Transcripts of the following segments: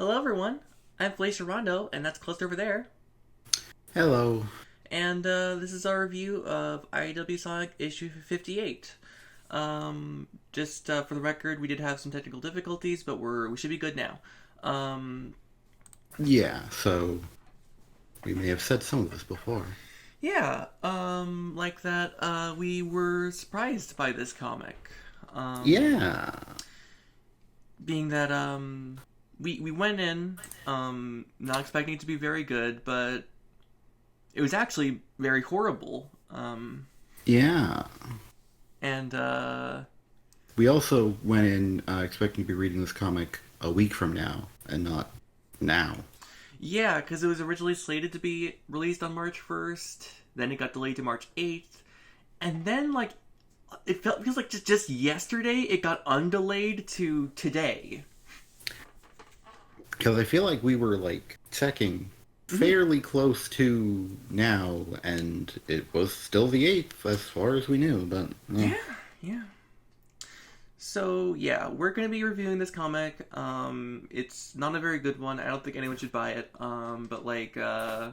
Hello, everyone. I'm Felicia Rondo, and that's close over there. Hello. And this is our review of IDW Sonic issue 58. Just for the record, we did have some technical difficulties, but we should be good now. Um, Yeah, so we may have said some of this before. yeah, like that, we were surprised by this comic. Um, Yeah. being that we went in not expecting it to be very good, but it was actually very horrible. Yeah. And We also went in expecting to be reading this comic a week from now and not now. Yeah, because it was originally slated to be released on March 1st, then it got delayed to March 8th, and then, like, feels like just yesterday it got undelayed to today. Because I feel like we were, like, checking Mm-hmm. fairly close to now, and it was still the 8th as far as we knew, but Yeah, yeah. So, yeah, we're going to be reviewing this comic. It's not a very good one. I don't think anyone should buy it. But, like, we're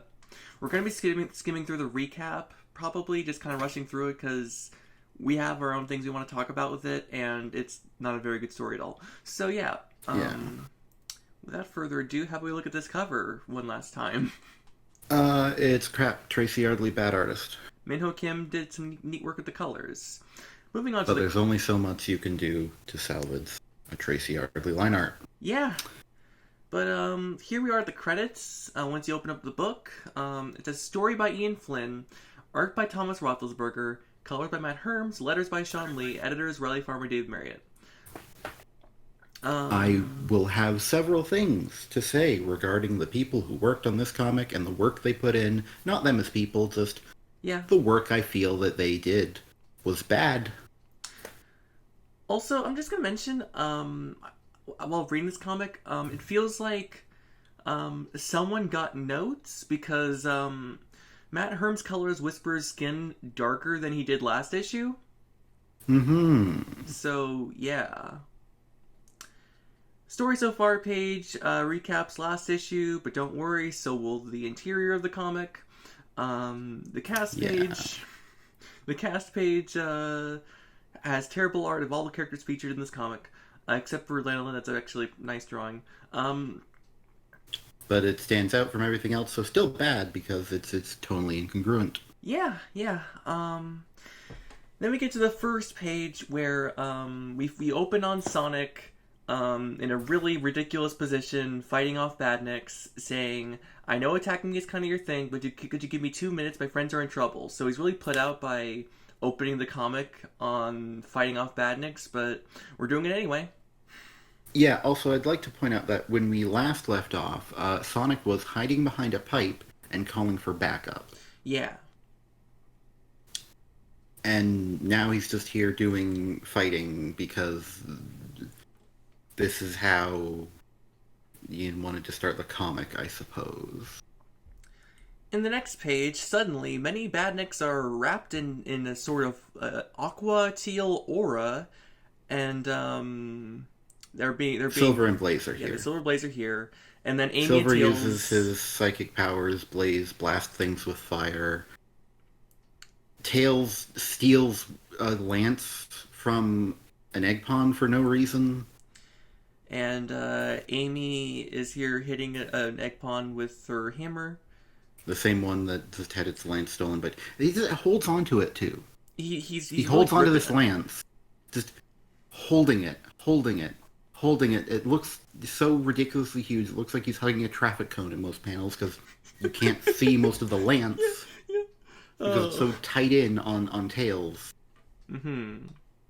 going to be skimming through the recap, probably, just kind of rushing through it, because we have our own things we want to talk about with it, and it's not a very good story at all. So, yeah, yeah. without further ado, how about we look at this cover one last time? It's crap. Tracy Yardley, bad artist. Minho Kim did some neat work with the colors. Moving on to But the... there's only so much you can do to salvage a Tracy Yardley line art. Yeah, but here we are at the credits. Once you open up the book, it's a story by Ian Flynn, art by Thomas Roethlisberger, colors by Matt Herms, letters by Sean Lee, editors Riley Farmer, Dave Marriott. I Um, will have several things to say regarding the people who worked on this comic and the work they put in. Not them as people, just yeah. the work I feel that they did was bad. Also, I'm just gonna mention, while reading this comic, it feels like someone got notes because Matt Herm's colors Whisper's skin darker than he did last issue. Mm-hmm. So yeah. Story so far page recaps last issue, but don't worry, so will the interior of the comic. The cast Yeah. page. The cast page has terrible art of all the characters featured in this comic, except for Lanolin. That's actually a nice drawing. But it stands out from everything else, so still bad because it's totally incongruent. Yeah, yeah. Then we get to the first page where we open on Sonic in a really ridiculous position, fighting off badniks, saying, "I know attacking me is kind of your thing, but could you give me 2 minutes? My friends are in trouble." So he's really put out by opening the comic on fighting off badniks, but we're doing it anyway. Yeah, also, I'd like to point out that when we last left off, Sonic was hiding behind a pipe and calling for backup. Yeah, And now he's just here doing fighting because this is how you wanted to start the comic, I suppose. in the next page, suddenly, many badniks are wrapped in a sort of aqua teal aura, and they're being Silver and Blaze are yeah, the here. silver blazer here, and then Amy and Silver uses Tails. his psychic powers, Blaze blast things with fire. Tails steals a lance from an egg pond for no reason. And Amy is here hitting an egg pond with her hammer. The same one that just had its lance stolen, but he just holds on to it too. He He's really holds onto gripping this it. lance, just holding it, holding it, holding it. It looks so ridiculously huge. It looks like he's hugging a traffic cone in most panels because you can't see most of the lance Yeah. because it's Oh. so tight in on Tails. Mm-hmm.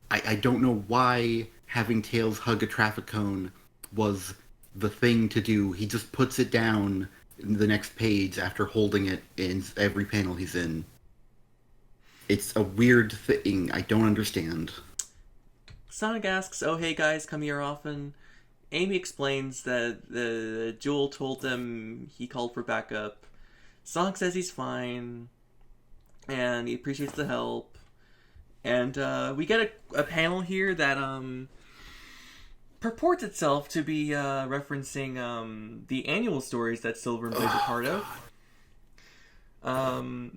I don't know why having Tails hug a traffic cone was the thing to do. He just puts it down in the next page after holding it in every panel he's in. It's a weird thing. I don't understand. Sonic asks, "Oh hey guys, come here often." Amy explains that the Jewel told them he called for backup. Sonic says he's fine, and he appreciates the help. And we get a panel here that purports itself to be referencing the annual stories that Silver and Blaze are part of.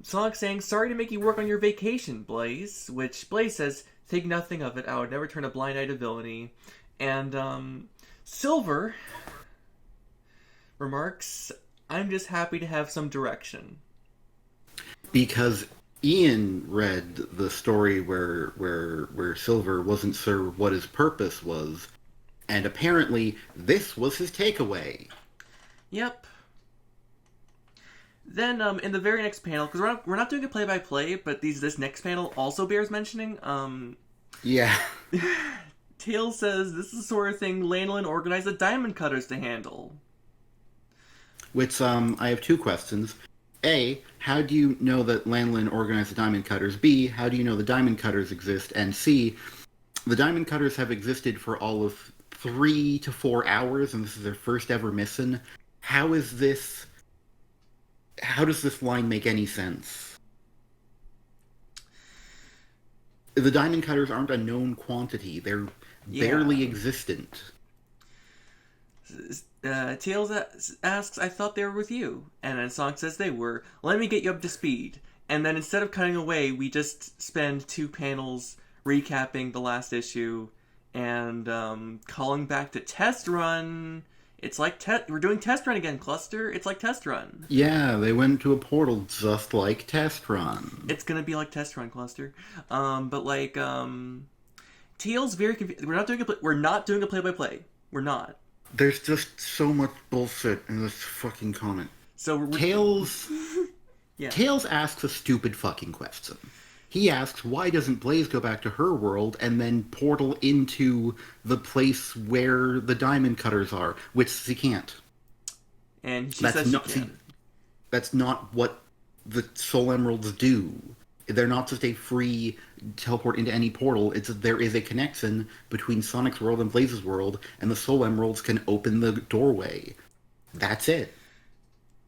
Sonic saying, "Sorry to make you work on your vacation, Blaze," which Blaze says, "Think nothing of it, I would never turn a blind eye to villainy." And Silver remarks, "I'm just happy to have some direction." Because Ian read the story where Silver wasn't sure what his purpose was, and apparently this was his takeaway. Yep. Then in the very next panel, because we're not doing a play-by-play, but this next panel also bears mentioning. Yeah. Tails says this is the sort of thing Lanolin organized the Diamond Cutters to handle. Which, I have two questions. A, how do you know that Lanolin organized the Diamond Cutters? B, how do you know the Diamond Cutters exist? And C, the Diamond Cutters have existed for all of 3 to 4 hours, and this is their first ever mission. How does this line make any sense? The Diamond Cutters aren't a known quantity. They're barely existent. Tails asks, "I thought they were with you." And then Sonic says they were. "Let me get you up to speed." And then instead of cutting away, we just spend 2 panels recapping the last issue and calling back to Test Run. It's like we're doing Test Run again, Cluster. It's like Test Run. Yeah, they went to a portal just like Test Run. It's gonna be like Test Run, Cluster. But like Tails very confused. We're not doing a play-by-play. We're not. There's just so much bullshit in this fucking comment. So Tails yeah. Tails asks a stupid fucking question. He asks, why doesn't Blaze go back to her world and then portal into the place where the Diamond Cutters are? Which she can't. And she says she can. That's not what the Soul Emeralds do. They're not just a free teleport into any portal. There is a connection between Sonic's world and Blaze's world, and the Soul Emeralds can open the doorway. That's it.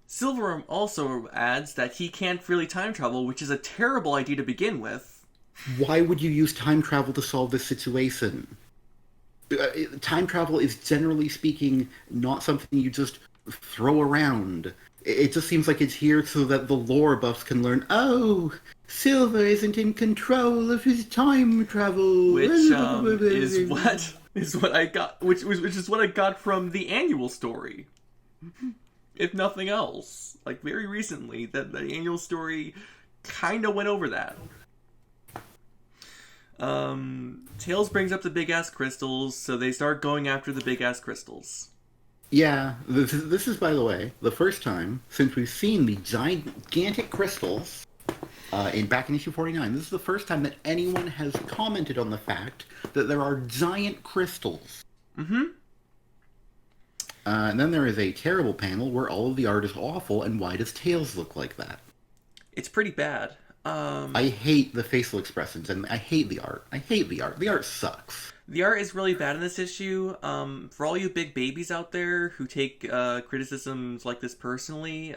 Silver also adds that he can't really time travel, which is a terrible idea to begin with. Why would you use time travel to solve this situation? Time travel is, generally speaking, not something you just throw around. It just seems like it's here so that the lore buffs can learn, oh, Silver isn't in control of his time travel. Which is what I got, which is what I got from the annual story. If nothing else, like very recently, that the annual story kind of went over that. Tails brings up the big ass crystals, so they start going after the big ass crystals. Yeah, this is, by the way, the first time since we've seen the gigantic crystals back in issue 49. This is the first time that anyone has commented on the fact that there are giant crystals. Mm-hmm. And then there is a terrible panel where all of the art is awful, and why does Tails look like that? It's pretty bad. I hate the facial expressions, and I hate the art. I hate the art. The art sucks. The art is really bad in this issue. For all you big babies out there who take criticisms like this personally,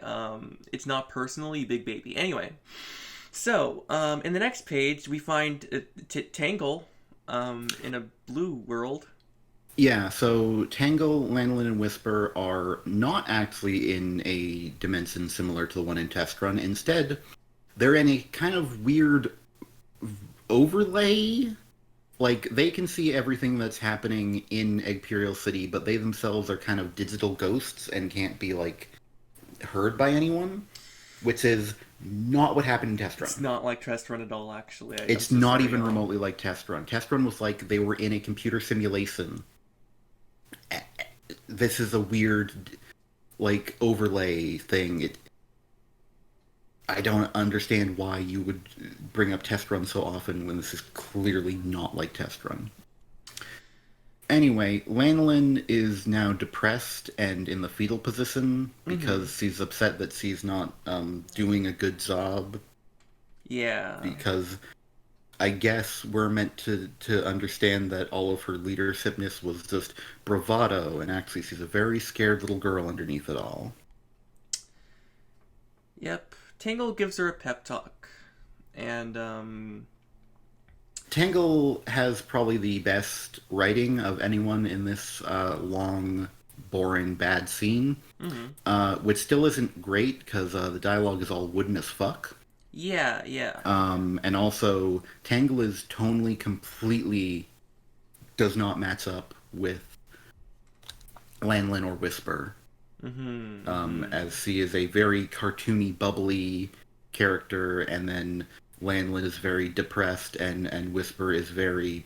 it's not personal, you big baby. Anyway, so in the next page, we find Tangle in a blue world. Yeah, so Tangle, Lanolin, and Whisper are not actually in a dimension similar to the one in Test Run. Instead, they're in a kind of weird overlay. Like, they can see everything that's happening in Imperial City, but they themselves are kind of digital ghosts and can't be, like, heard by anyone, which is not what happened in Test Run. It's not like Test Run at all, actually. It's not even remotely like Test Run. Test Run was like they were in a computer simulation. This is a weird, like, overlay thing. I don't understand why you would bring up Test Run so often when this is clearly not like Test Run. Anyway, Lanolin is now depressed and in the fetal position because she's upset that she's not doing a good job. Yeah. Because I guess we're meant to understand that all of her leadershipness was just bravado, and actually she's a very scared little girl underneath it all. Yep. Tangle gives her a pep talk. And, Tangle has probably the best writing of anyone in this long, boring, bad scene, Mm-hmm. which still isn't great because the dialogue is all wooden as fuck. Yeah, yeah. And also, Tangle is tonally completely does not match up with Lanlin or Whisper, Mm-hmm. Mm-hmm. as she is a very cartoony, bubbly character, and then Lanlin is very depressed, and Whisper is very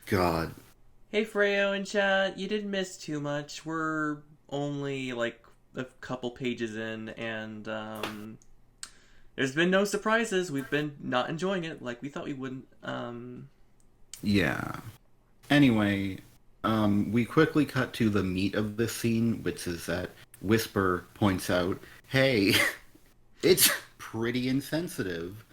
God. Hey Freyo in chat, you didn't miss too much. We're only like a couple pages in, and there's been no surprises. We've been not enjoying it like we thought we wouldn't. Yeah. Anyway, we quickly cut to the meat of this scene, which is that Whisper points out, "Hey, it's pretty insensitive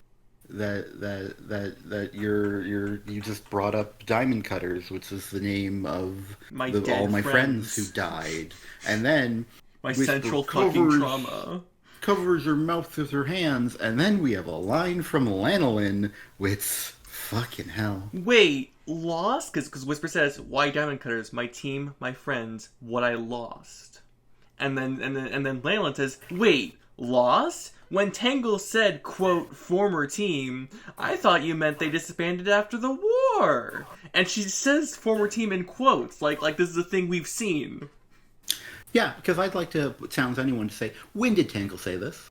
that you just brought up Diamond Cutters, which is the name of My all dead my friends who friends. died." And then My Whisper central fucking trauma. covers her mouth with her hands, and then we have a line from Lanolin, which fucking hell. Wait, lost? Because Whisper says, "Why diamond cutters? My team, my friends, what I lost." And then Leyland says, "Wait, lost? When Tangle said, quote, former team, I thought you meant they disbanded after the war." And she says former team in quotes, like this is a thing we've seen. Yeah, because I'd like to challenge anyone to say, when did Tangle say this?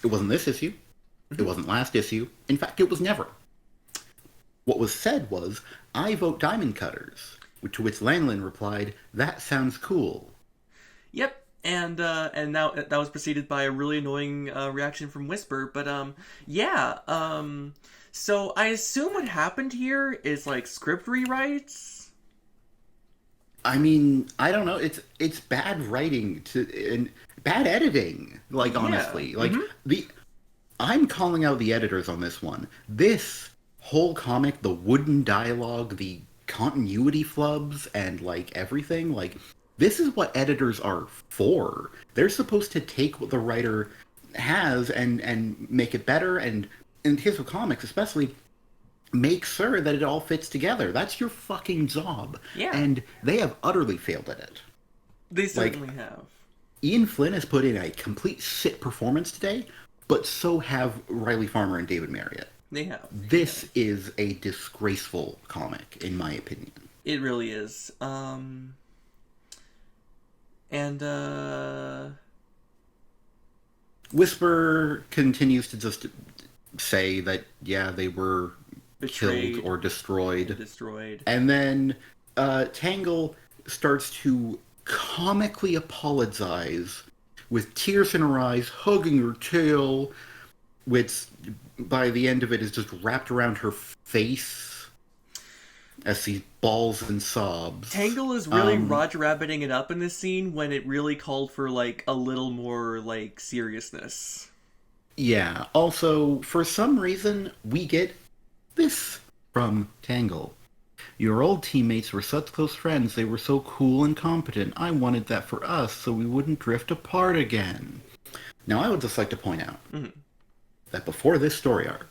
It wasn't this issue. It wasn't last issue. In fact, it was never. What was said was, "I vote Diamond Cutters," to which Langlin replied, "That sounds cool." Yep. And now that was preceded by a really annoying reaction from Whisper. But yeah. So I assume what happened here is like script rewrites. I mean, I don't know. It's bad writing and bad editing. Like Yeah. honestly, like Mm-hmm. the I'm calling out the editors on this one. This whole comic, the wooden dialogue, the continuity flubs, and like everything, like this is what editors are for. They're supposed to take what the writer has and make it better, and in case of comics especially, make sure that it all fits together. That's your fucking job. Yeah. And they have utterly failed at it. They Like, certainly have. Ian Flynn has put in a complete shit performance today, but so have Riley Farmer and David Marriott. They have. This is a disgraceful comic, in my opinion. It really is. And Whisper continues to just say that, yeah, they were betrayed killed or destroyed. destroyed. And then Tangle starts to comically apologize with tears in her eyes, hugging her tail, which by the end of it is just wrapped around her face as she bawls and sobs. Tangle is really Roger Rabbiting it up in this scene when it really called for like a little more like seriousness. Yeah. Also, for some reason, we get this from Tangle. "Your old teammates were such close friends. They were so cool and competent. I wanted that for us so we wouldn't drift apart again." Now, I would just like to point out that before this story arc,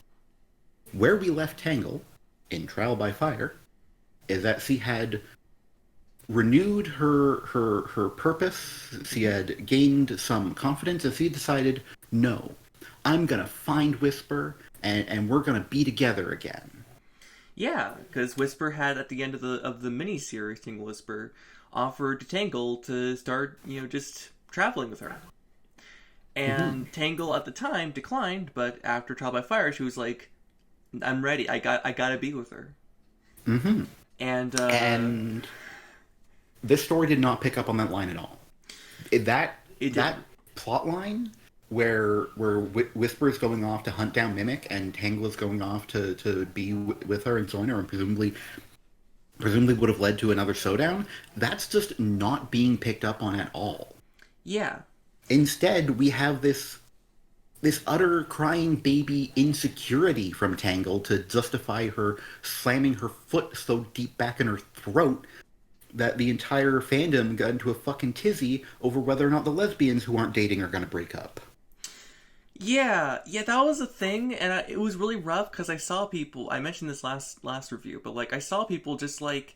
where we left Tangle in Trial by Fire is that she had renewed her purpose. She had gained some confidence, and she decided, no, I'm gonna find Whisper, and we're gonna be together again. Yeah, because Whisper had at the end of the mini series, Tangle Whisper, offered to Tangle to start, just traveling with her. And Tangle at the time declined, but after Trial by Fire, she was like, "I'm ready. I gotta be with her." Mm-hmm. And this story did not pick up on that line at all. That didn't. plot line where Whisper is going off to hunt down Mimic and Tangle is going off to be with her and join her and presumably would have led to another showdown, that's just not being picked up on at all. Yeah. Instead, we have this utter crying baby insecurity from Tangle to justify her slamming her foot so deep back in her throat that the entire fandom got into a fucking tizzy over whether or not the lesbians who aren't dating are going to break up. Yeah, that was a thing, and it was really rough because I saw people. I mentioned this last review, but like I saw people just like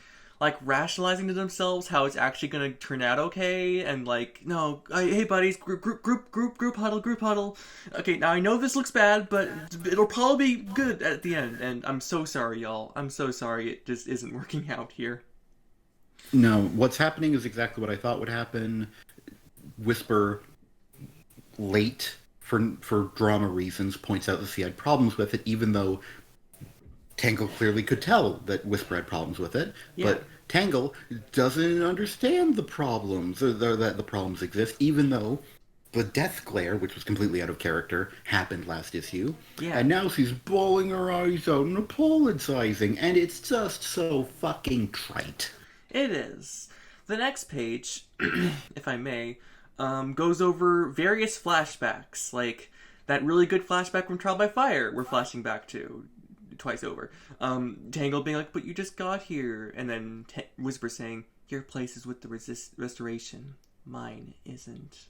rationalizing to themselves how it's actually gonna turn out okay, and like, no, hey buddies, group huddle, group huddle. Okay, now I know this looks bad, but it'll probably be good at the end. And I'm so sorry, y'all. I'm so sorry. It just isn't working out here. No, what's happening is exactly what I thought would happen. Whisper, late for drama reasons, points out that he had problems with it, even though Tangle clearly could tell that Whisper had problems with it. Yeah. But Tangle doesn't understand the problems, or that the problems exist, even though the death glare, which was completely out of character, happened last issue. Yeah. And now she's bawling her eyes out and apologizing, and it's just so fucking trite. It is. The next page, if I may, goes over various flashbacks, like that really good flashback from Trial by Fire we're flashing back to twice over. Tangle being like, but you just got here, and then Whisper saying, your place is with the restoration, mine isn't.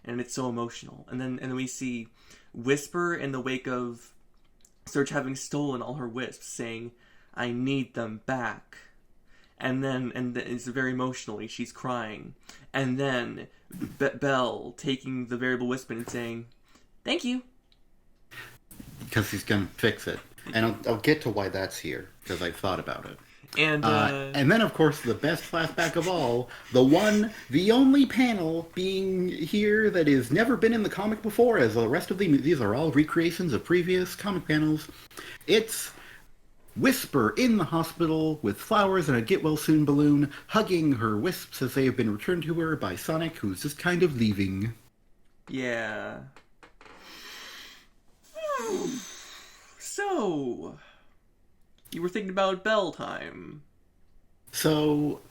And it's so emotional. And then we see Whisper in the wake of Surge having stolen all her wisps, saying, I need them back. And then it's very emotionally, she's crying. And then Belle taking the variable wisp and saying, thank you. Because he's going to fix it. And I'll get to why that's here, because I've thought about it. And then, of course, the best flashback of all, the only panel being here that has never been in the comic before, as the rest of these are all recreations of previous comic panels. It's Whisper in the hospital with flowers and a get-well-soon balloon, hugging her wisps as they have been returned to her by Sonic, who's just kind of leaving. yeah. So, you were thinking about Belle time. So,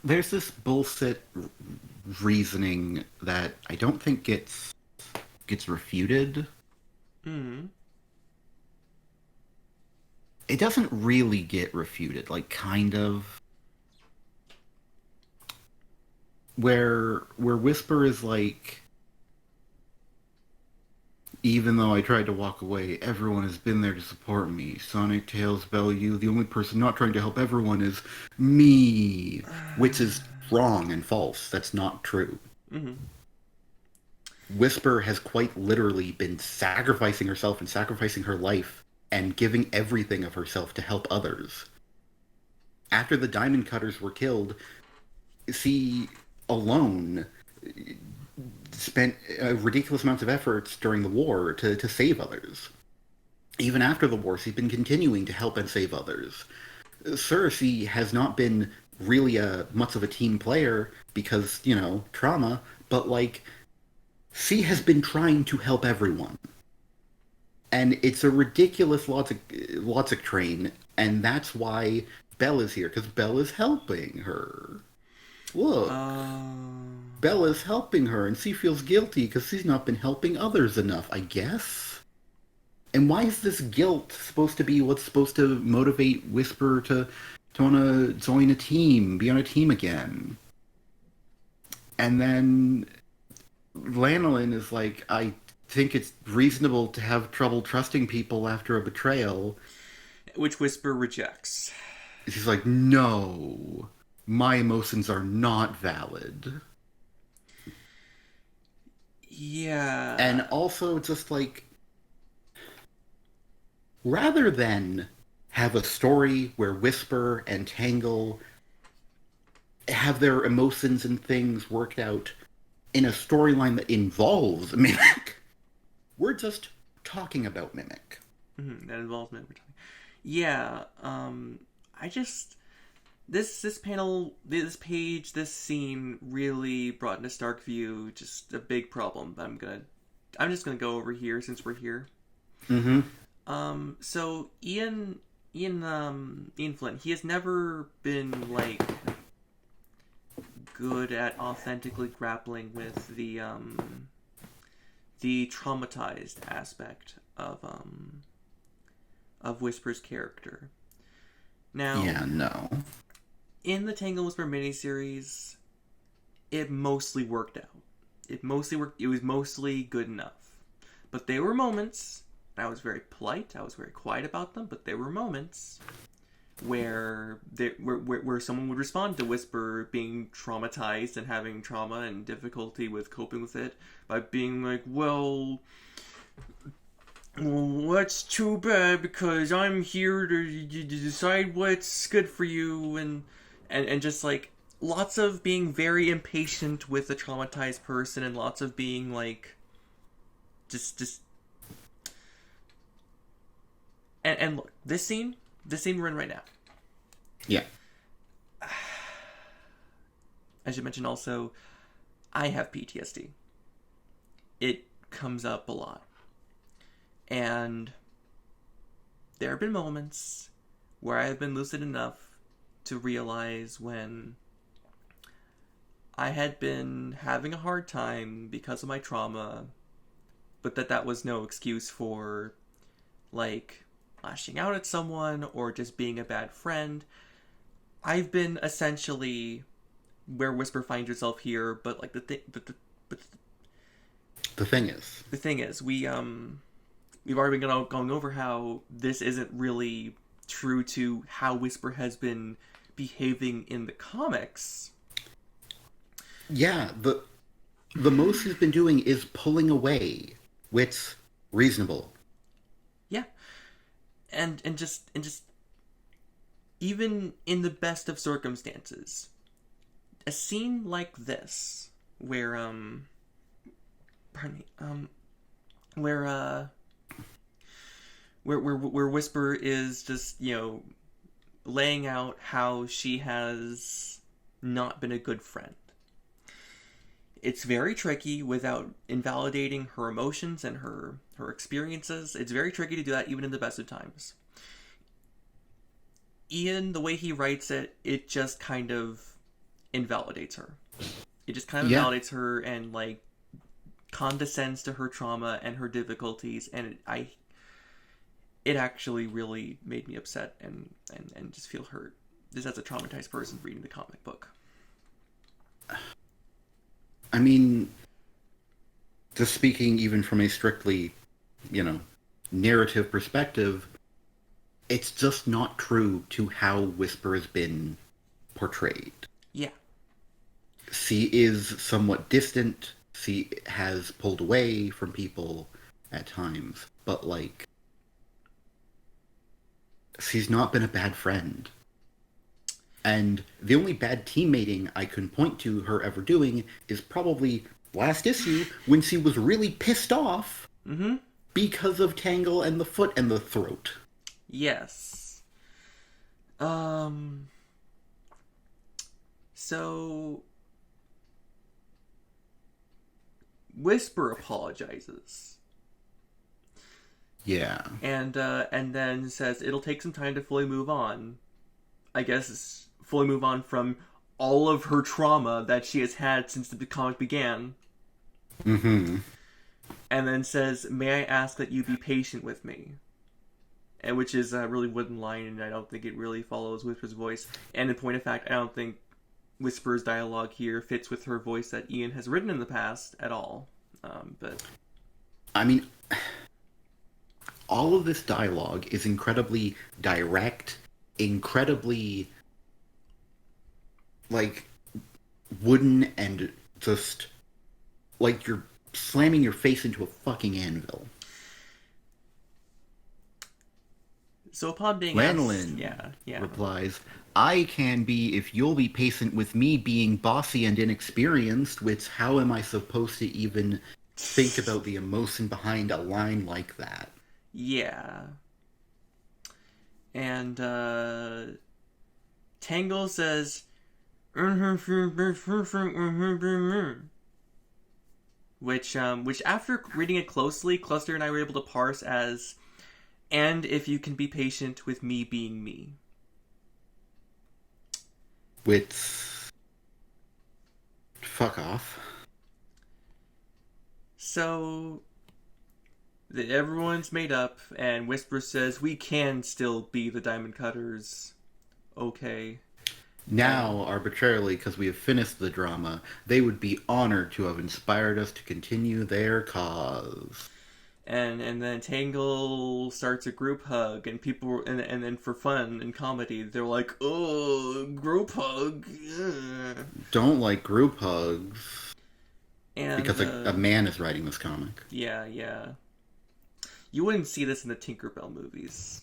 there's this bullshit reasoning that I don't think gets refuted. Hmm. It doesn't really get refuted, like, kind of. Where Whisper is like, even though I tried to walk away, everyone has been there to support me. Sonic, Tails, Belle, you, the only person not trying to help everyone is me. Which is wrong and false. That's not true. Mm-hmm. Whisper has quite literally been sacrificing herself and sacrificing her life and giving everything of herself to help others. After the Diamond Cutters were killed, she alone spent ridiculous amounts of efforts during the war to save others. Even after the war, she's been continuing to help and save others. Cersei has not been really much of a team player because, trauma, but, like, she has been trying to help everyone. And it's a ridiculous logic train, and that's why Belle is here, because Belle is helping her. Look. Bella's helping her, and she feels guilty because she's not been helping others enough, I guess. And why is this guilt supposed to be what's supposed to motivate Whisper to want to join a team, be on a team again? And then Lanolin is like, I think it's reasonable to have trouble trusting people after a betrayal. Which Whisper rejects. She's like, no, my emotions are not valid. Yeah. And also, just like, rather than have a story where Whisper and Tangle have their emotions and things worked out in a storyline that involves Mimic, we're just talking about Mimic. Mm-hmm, that involves Mimic. Yeah. I just... This panel, this page, this scene really brought into Starkview just a big problem. I'm just gonna go over here since we're here. Mm-hmm. So Ian Flynn, he has never been like good at authentically grappling with the traumatized aspect of Whisper's character. Now, yeah, no. In the Tangle Whisper miniseries, it mostly worked out. it was mostly good enough. But there were moments, and I was very polite, I was very quiet about them, but there were moments where someone would respond to Whisper being traumatized and having trauma and difficulty with coping with it by being like, well, that's too bad because I'm here to decide what's good for you, and just like lots of being very impatient with a traumatized person, and lots of being like just and look, this scene we're in right now. Yeah. I should mention also, I have PTSD. It comes up a lot. And there have been moments where I have been lucid enough to realize when I had been having a hard time because of my trauma, but that was no excuse for, like, lashing out at someone or just being a bad friend. I've been essentially where Whisper finds herself here, but like the thing is, we've already been going over how this isn't really true to how Whisper has been behaving in the comics. Yeah, the most he's been doing is pulling away, which reasonable. Yeah, and just even in the best of circumstances, a scene like this where where Whisper is just, laying out how she has not been a good friend. It's very tricky without invalidating her emotions and her experiences. It's very tricky to do that even in the best of times. Ian, the way he writes it, it just kind of invalidates her. It just kind of invalidates her and, like, condescends to her trauma and her difficulties, and it actually really made me upset and just feel hurt, just as a traumatized person reading the comic book. I mean, just speaking even from a strictly, narrative perspective, it's just not true to how Whisper has been portrayed. Yeah. She is somewhat distant. She has pulled away from people at times. But, like, she's not been a bad friend. And the only bad teammating I can point to her ever doing is probably last issue when she was really pissed off because of Tangle and the foot and the throat. Yes. So Whisper apologizes. Yeah. And then says it'll take some time to fully move on. I guess fully move on from all of her trauma that she has had since the comic began. Mm-hmm. And then says, "May I ask that you be patient with me?" And which is a really wooden line, and I don't think it really follows Whisper's voice. And in point of fact, I don't think Whisper's dialogue here fits with her voice that Ian has written in the past at all. But I mean, all of this dialogue is incredibly direct, incredibly, like, wooden, and just like you're slamming your face into a fucking anvil. So upon being Lanolin replies, "I can be if you'll be patient with me being bossy and inexperienced, which how am I supposed to even think about the emotion behind a line like that?" Yeah. And Tangle says, which after reading it closely, Cluster and I were able to parse as, "And if you can be patient with me being me." Which, fuck off. So everyone's made up, and Whisper says, "We can still be the Diamond Cutters." Okay. Now, arbitrarily, because we have finished the drama, they would be honored to have inspired us to continue their cause. And then Tangle starts a group hug, and people and then for fun and comedy, they're like, "Oh, group hug," ugh." Don't like group hugs And because a man is writing this comic. yeah, yeah, you wouldn't see this in the Tinkerbell movies,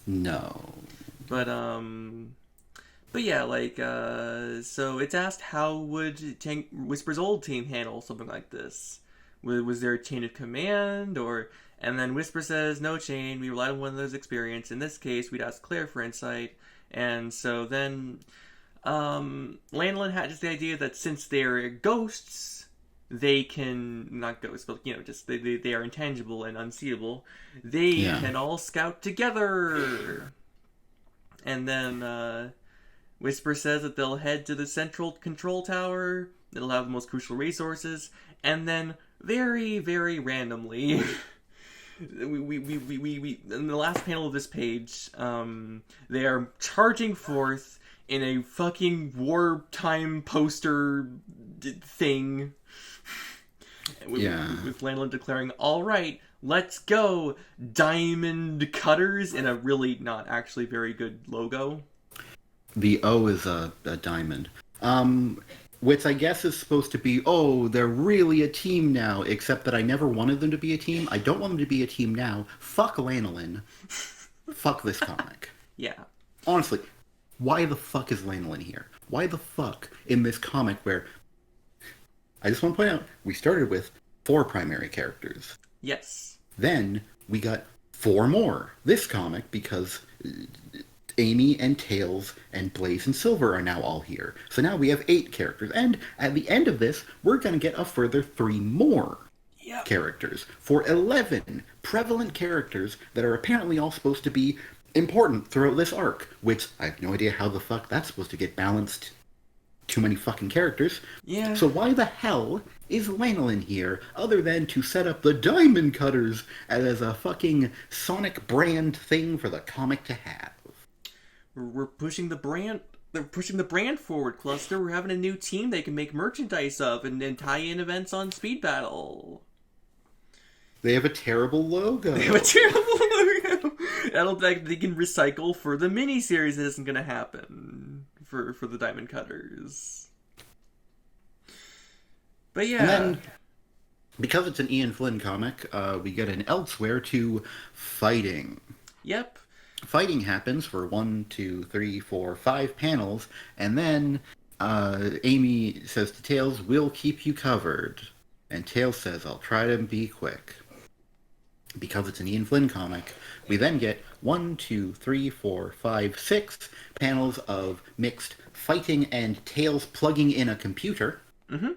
No. but yeah, like so it's asked how would Whisper's old team handle something like this? Was there a chain of command, or and then Whisper says no chain. We relied on one of those experience. In this case, we'd ask Claire for insight, and so then Lanolin had just the idea that since they're ghosts, they can not ghosts, but just they are intangible and unseeable. They Yeah. can all scout together, and then Whisper says that they'll head to the central control tower. It'll have the most crucial resources, and then very, very randomly, we in the last panel of this page, they are charging forth in a fucking wartime poster thing. Yeah. With Lanolin declaring, "All right, let's go, diamond cutters," in a really not actually very good logo. The O is a diamond. Which I guess is supposed to be, oh, they're really a team now, except that I never wanted them to be a team. I don't want them to be a team now. Fuck Lanolin. Fuck this comic. Yeah. Honestly, why the fuck is Lanolin here? Why the fuck in this comic where... I just want to point out, we started with 4 primary characters. Yes. Then we got 4 more this comic because Amy and Tails and Blaze and Silver are now all here. So now we have 8 characters. And at the end of this, we're going to get a further 3 more characters for 11 prevalent characters that are apparently all supposed to be important throughout this arc, which I have no idea how the fuck that's supposed to get balanced. Too many fucking characters. Yeah. So why the hell is Lanolin here other than to set up the Diamond Cutters as a fucking Sonic brand thing for the comic to have? We're pushing the brand. They're pushing the brand forward, Cluster. We're having a new team they can make merchandise of and tie in events on Speed Battle. They have a terrible logo. They have a terrible logo. That'll like they can recycle for the miniseries that isn't going to happen for the Diamond Cutters. But yeah. And then, because it's an Ian Flynn comic, we get an elsewhere to fighting. Yep. Fighting happens for 1, 2, 3, 4, 5 panels, and then Amy says to Tails, "We'll keep you covered." And Tails says, "I'll try to be quick." Because it's an Ian Flynn comic, we then get 1, 2, 3, 4, 5, 6 panels of mixed fighting and Tails plugging in a computer. Mm-hmm.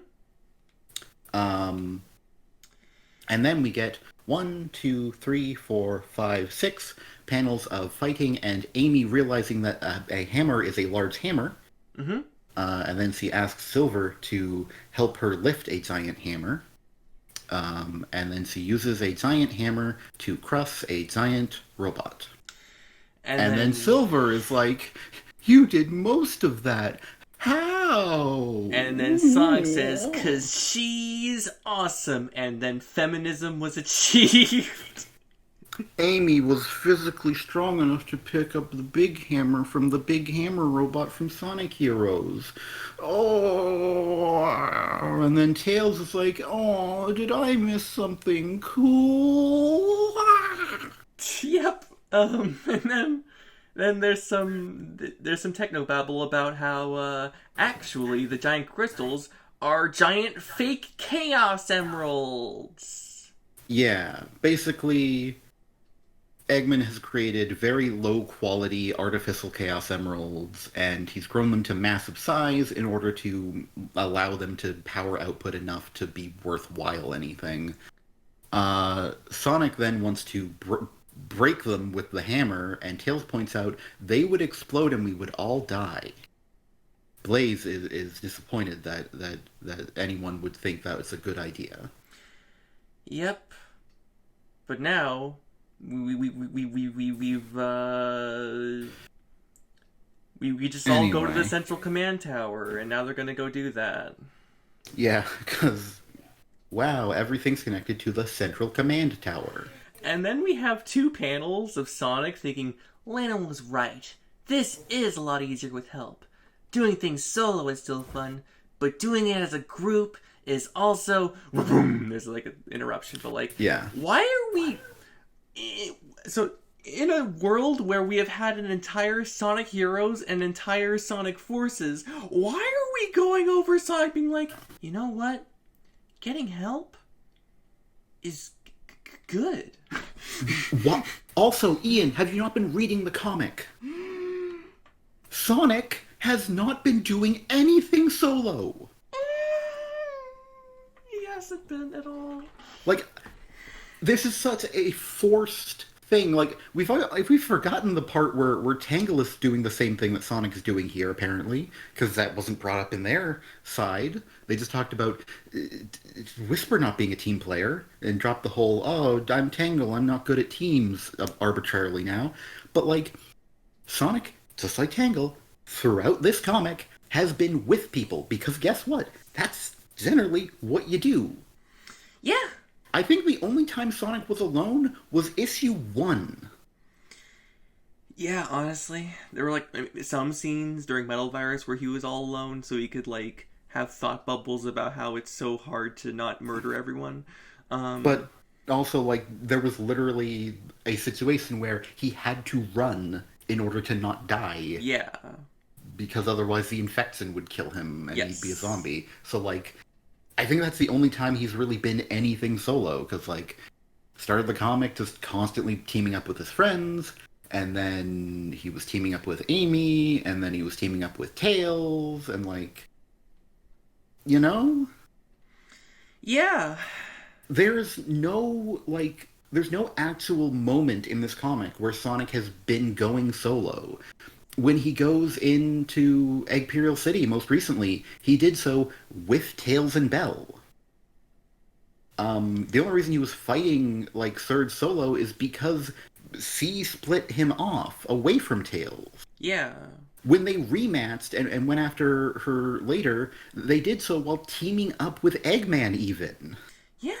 And then we get 1, 2, 3, 4, 5, 6 panels of fighting and Amy realizing that a hammer is a large hammer. Mm-hmm. And then she asks Silver to help her lift a giant hammer. And then she uses a giant hammer to crush a giant robot. And then Silver is like, "You did most of that. How?" And then Sonic says, "'Cause she's awesome." And then feminism was achieved. Amy was physically strong enough to pick up the big hammer from the big hammer robot from Sonic Heroes. Oh, and then Tails is like, "Oh, did I miss something cool?" Yep. And then there's some technobabble about how actually the giant crystals are giant fake Chaos Emeralds. Yeah, basically, Eggman has created very low-quality artificial Chaos Emeralds, and he's grown them to massive size in order to allow them to power output enough to be worthwhile anything. Sonic then wants to break them with the hammer, and Tails points out they would explode and we would all die. Blaze is disappointed that anyone would think that was a good idea. Yep. But now we've We just all go to the Anyway, central command tower, and now they're gonna go do that. yeah, because wow, everything's connected to the central command tower. And then we have two panels of Sonic thinking, Lennon was right. This is a lot easier with help. Doing things solo is still fun, but doing it as a group is also. There's like an interruption, but like, Yeah. why are we. So, in a world where we have had an entire Sonic Heroes and entire Sonic Forces, why are we going over Sonic being like, you know what? Getting help is good. What? Also, Ian, have you not been reading the comic? Sonic has not been doing anything solo. He hasn't been at all. Like, this is such a forced thing. Like, we've forgotten the part where Tangle is doing the same thing that Sonic is doing here, apparently, because that wasn't brought up in their side. They just talked about Whisper not being a team player and dropped the whole, oh, I'm Tangle, I'm not good at teams arbitrarily now. But, like, Sonic, just like Tangle, throughout this comic, has been with people, because guess what? That's generally what you do. Yeah. I think the only time Sonic was alone was issue 1. Yeah, honestly. There were like some scenes during Metal Virus where he was all alone so he could like have thought bubbles about how it's so hard to not murder everyone. But also, like, there was literally a situation where he had to run in order to not die. Yeah. Because otherwise the infection would kill him and Yes. he'd be a zombie. So, like, I think that's the only time he's really been anything solo. Because, like, started the comic just constantly teaming up with his friends, and then he was teaming up with Amy, and then he was teaming up with Tails, and, like, you know? Yeah. There's no actual moment in this comic where Sonic has been going solo. When he goes into Imperial City most recently, he did so with Tails and Bell. The only reason he was fighting like Surge solo is because C split him off away from Tails. Yeah. When they rematched and went after her later, they did so while teaming up with Eggman even. Yeah.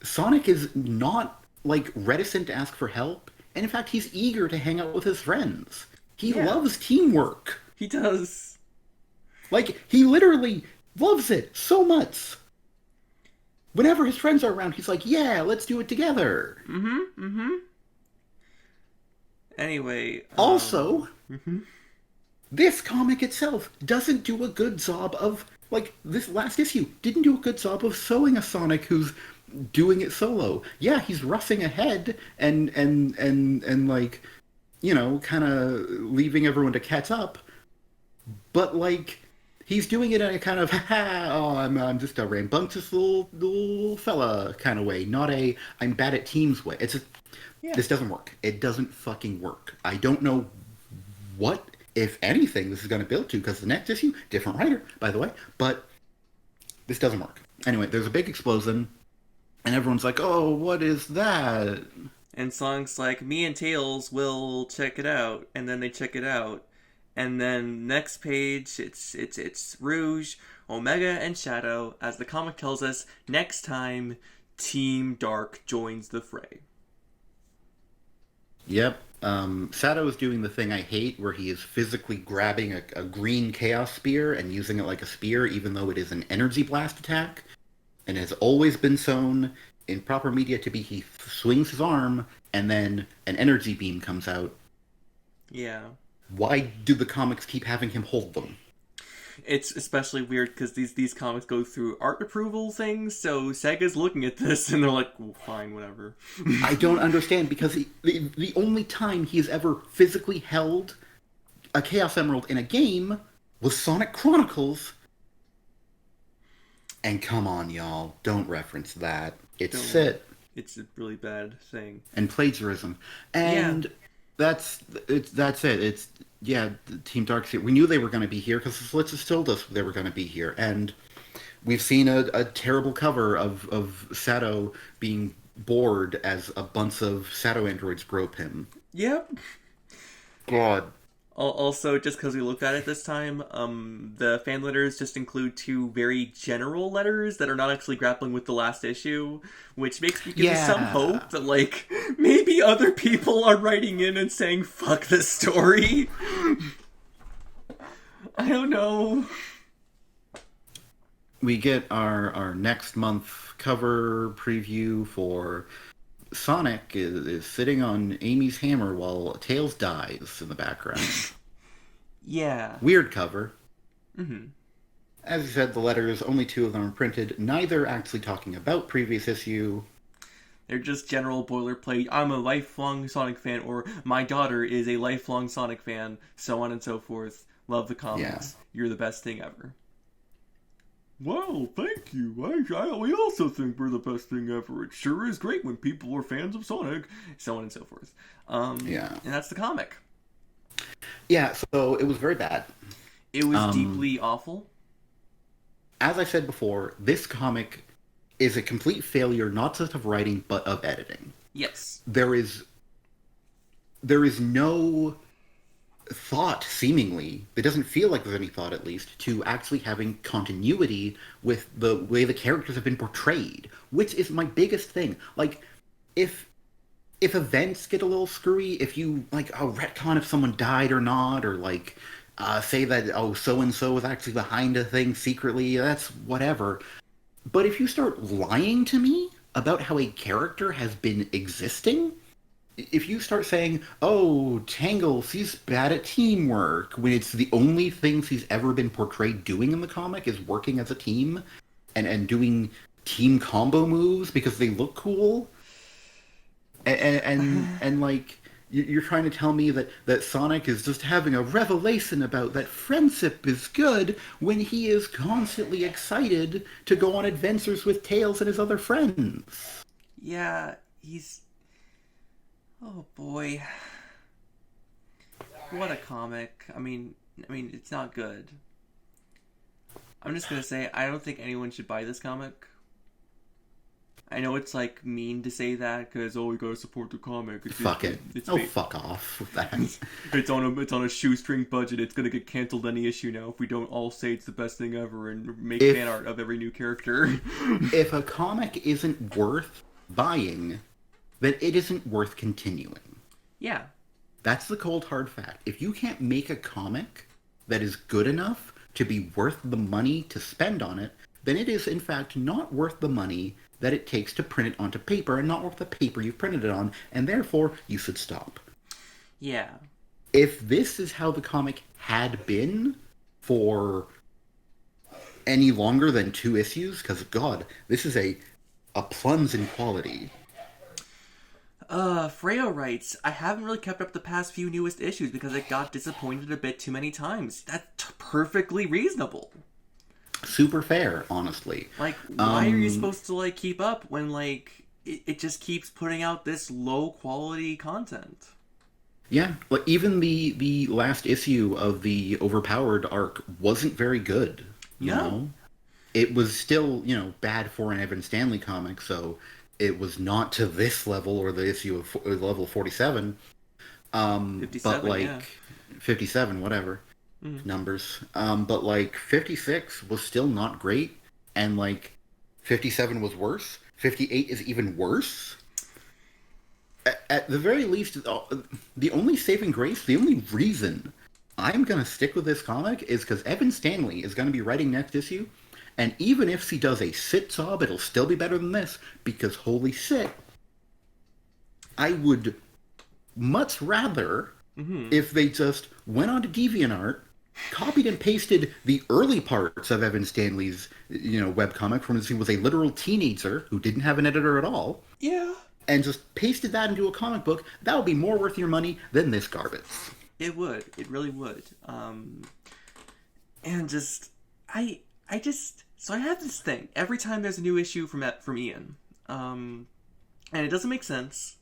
Sonic is not, like, reticent to ask for help, and in fact, he's eager to hang out with his friends. He loves teamwork. He does. Like, he literally loves it so much. Whenever his friends are around, he's like, yeah, let's do it together. Anyway. Also, this comic itself doesn't do a good job of, like, this last issue didn't do a good job of showing a Sonic who's doing it solo. Yeah, he's rushing ahead and like, you know, kind of leaving everyone to catch up. But, like, he's doing it in a kind of, oh, I'm just a rambunctious little fella kind of way, not a I'm bad at teams way. It's just, this doesn't work. It doesn't fucking work. I don't know what, if anything, this is going to build to, because the next issue, different writer, by the way, but this doesn't work. Anyway, there's a big explosion, and everyone's like, oh, what is that? And Sonic's like, me and Tails will check it out, and then they check it out. And then next page, it's Rouge, Omega, and Shadow. As the comic tells us, next time, Team Dark joins the fray. Yep. Shadow is doing the thing I hate, where he is physically grabbing a green Chaos Spear and using it like a spear, even though it is an energy blast attack. And has always been shown in proper media to be he swings his arm, and then an energy beam comes out. Yeah. Why do the comics keep having him hold them? It's especially weird because these comics go through art approval things, so Sega's looking at this and they're like, well, fine, whatever. I don't understand, because the only time he has ever physically held a Chaos Emerald in a game was Sonic Chronicles. And come on, y'all, don't reference that. It's It's a really bad thing. And plagiarism. And that's it. It's, Team Dark's here. We knew they were going to be here because Slits has told us they were going to be here. And we've seen a terrible cover of Shadow being bored as a bunch of Shadow androids grope him. Yep. God. Also, just because we looked at it this time, the fan letters just include two very general letters that are not actually grappling with the last issue, which makes me give me some Yeah. hope that, like, maybe other people are writing in and saying, fuck this story. I don't know. We get our next month cover preview for Sonic is sitting on Amy's hammer while Tails dies in the background. Yeah. Weird cover. Mm-hmm. As you said, the letters, only two of them are printed, neither actually talking about previous issue. They're just general boilerplate. I'm a lifelong Sonic fan, or my daughter is a lifelong Sonic fan, so on and so forth. Love the Yeah. comics. You're the best thing ever. Wow, thank you. We also think we're the best thing ever. It sure is great when people are fans of Sonic, so on and so forth. Yeah. And that's the comic. Yeah, so it was very bad. It was deeply awful. As I said before, this comic is a complete failure not just of writing, but of editing. Yes. There is no thought, seemingly, it doesn't feel like there's any thought at least, to actually having continuity with the way the characters have been portrayed, which is my biggest thing. Like, if events get a little screwy, if you, like, retcon if someone died or not, or, like, say that, so-and-so was actually behind a thing secretly, that's whatever. But if you start lying to me about how a character has been existing, if you start saying, oh, Tangles, he's bad at teamwork, when it's the only things he's ever been portrayed doing in the comic is working as a team and doing team combo moves because they look cool, and like, you're trying to tell me that Sonic is just having a revelation about that friendship is good when he is constantly excited to go on adventures with Tails and his other friends. Yeah, he's... Oh boy. What a comic. I mean, it's not good. I'm just gonna say, I don't think anyone should buy this comic. I know it's, like, mean to say that, because, we gotta support the comic. Fuck it. Fuck off with that. It's on a shoestring budget. It's gonna get canceled any issue now if we don't all say it's the best thing ever and make fan art of every new character. If a comic isn't worth buying, then it isn't worth continuing. Yeah. That's the cold hard fact. If you can't make a comic that is good enough to be worth the money to spend on it, then it is in fact not worth the money that it takes to print it onto paper and not worth the paper you've printed it on, and therefore you should stop. Yeah. If this is how the comic had been for any longer than 2 issues, because God, this is a plunge in quality. Freyo writes, I haven't really kept up the past few newest issues because I got disappointed a bit too many times. That's perfectly reasonable. Super fair, honestly. Like, why are you supposed to, like, keep up when, like, it just keeps putting out this low-quality content? Yeah, but even the last issue of the Overpowered arc wasn't very good, you know? It was still, bad for an Evan Stanley comic, so it was not to this level or the issue of level 47. 57, but, like, yeah. 57, whatever. Numbers. But, like, 56 was still not great, and, like, 57 was worse. 58 is even worse. At the very least, the only saving grace, the only reason I'm going to stick with this comic is because Evan Stanley is going to be writing next issue, and even if she does a shit job, it'll still be better than this, because holy shit, I would much rather if they just went on to DeviantArt, copied and pasted the early parts of Evan Stanley's, webcomic from when he was a literal teenager who didn't have an editor at all. Yeah. And just pasted that into a comic book. That would be more worth your money than this garbage. It would. It really would. And just, so I have this thing. Every time there's a new issue from Ian, and it doesn't make sense.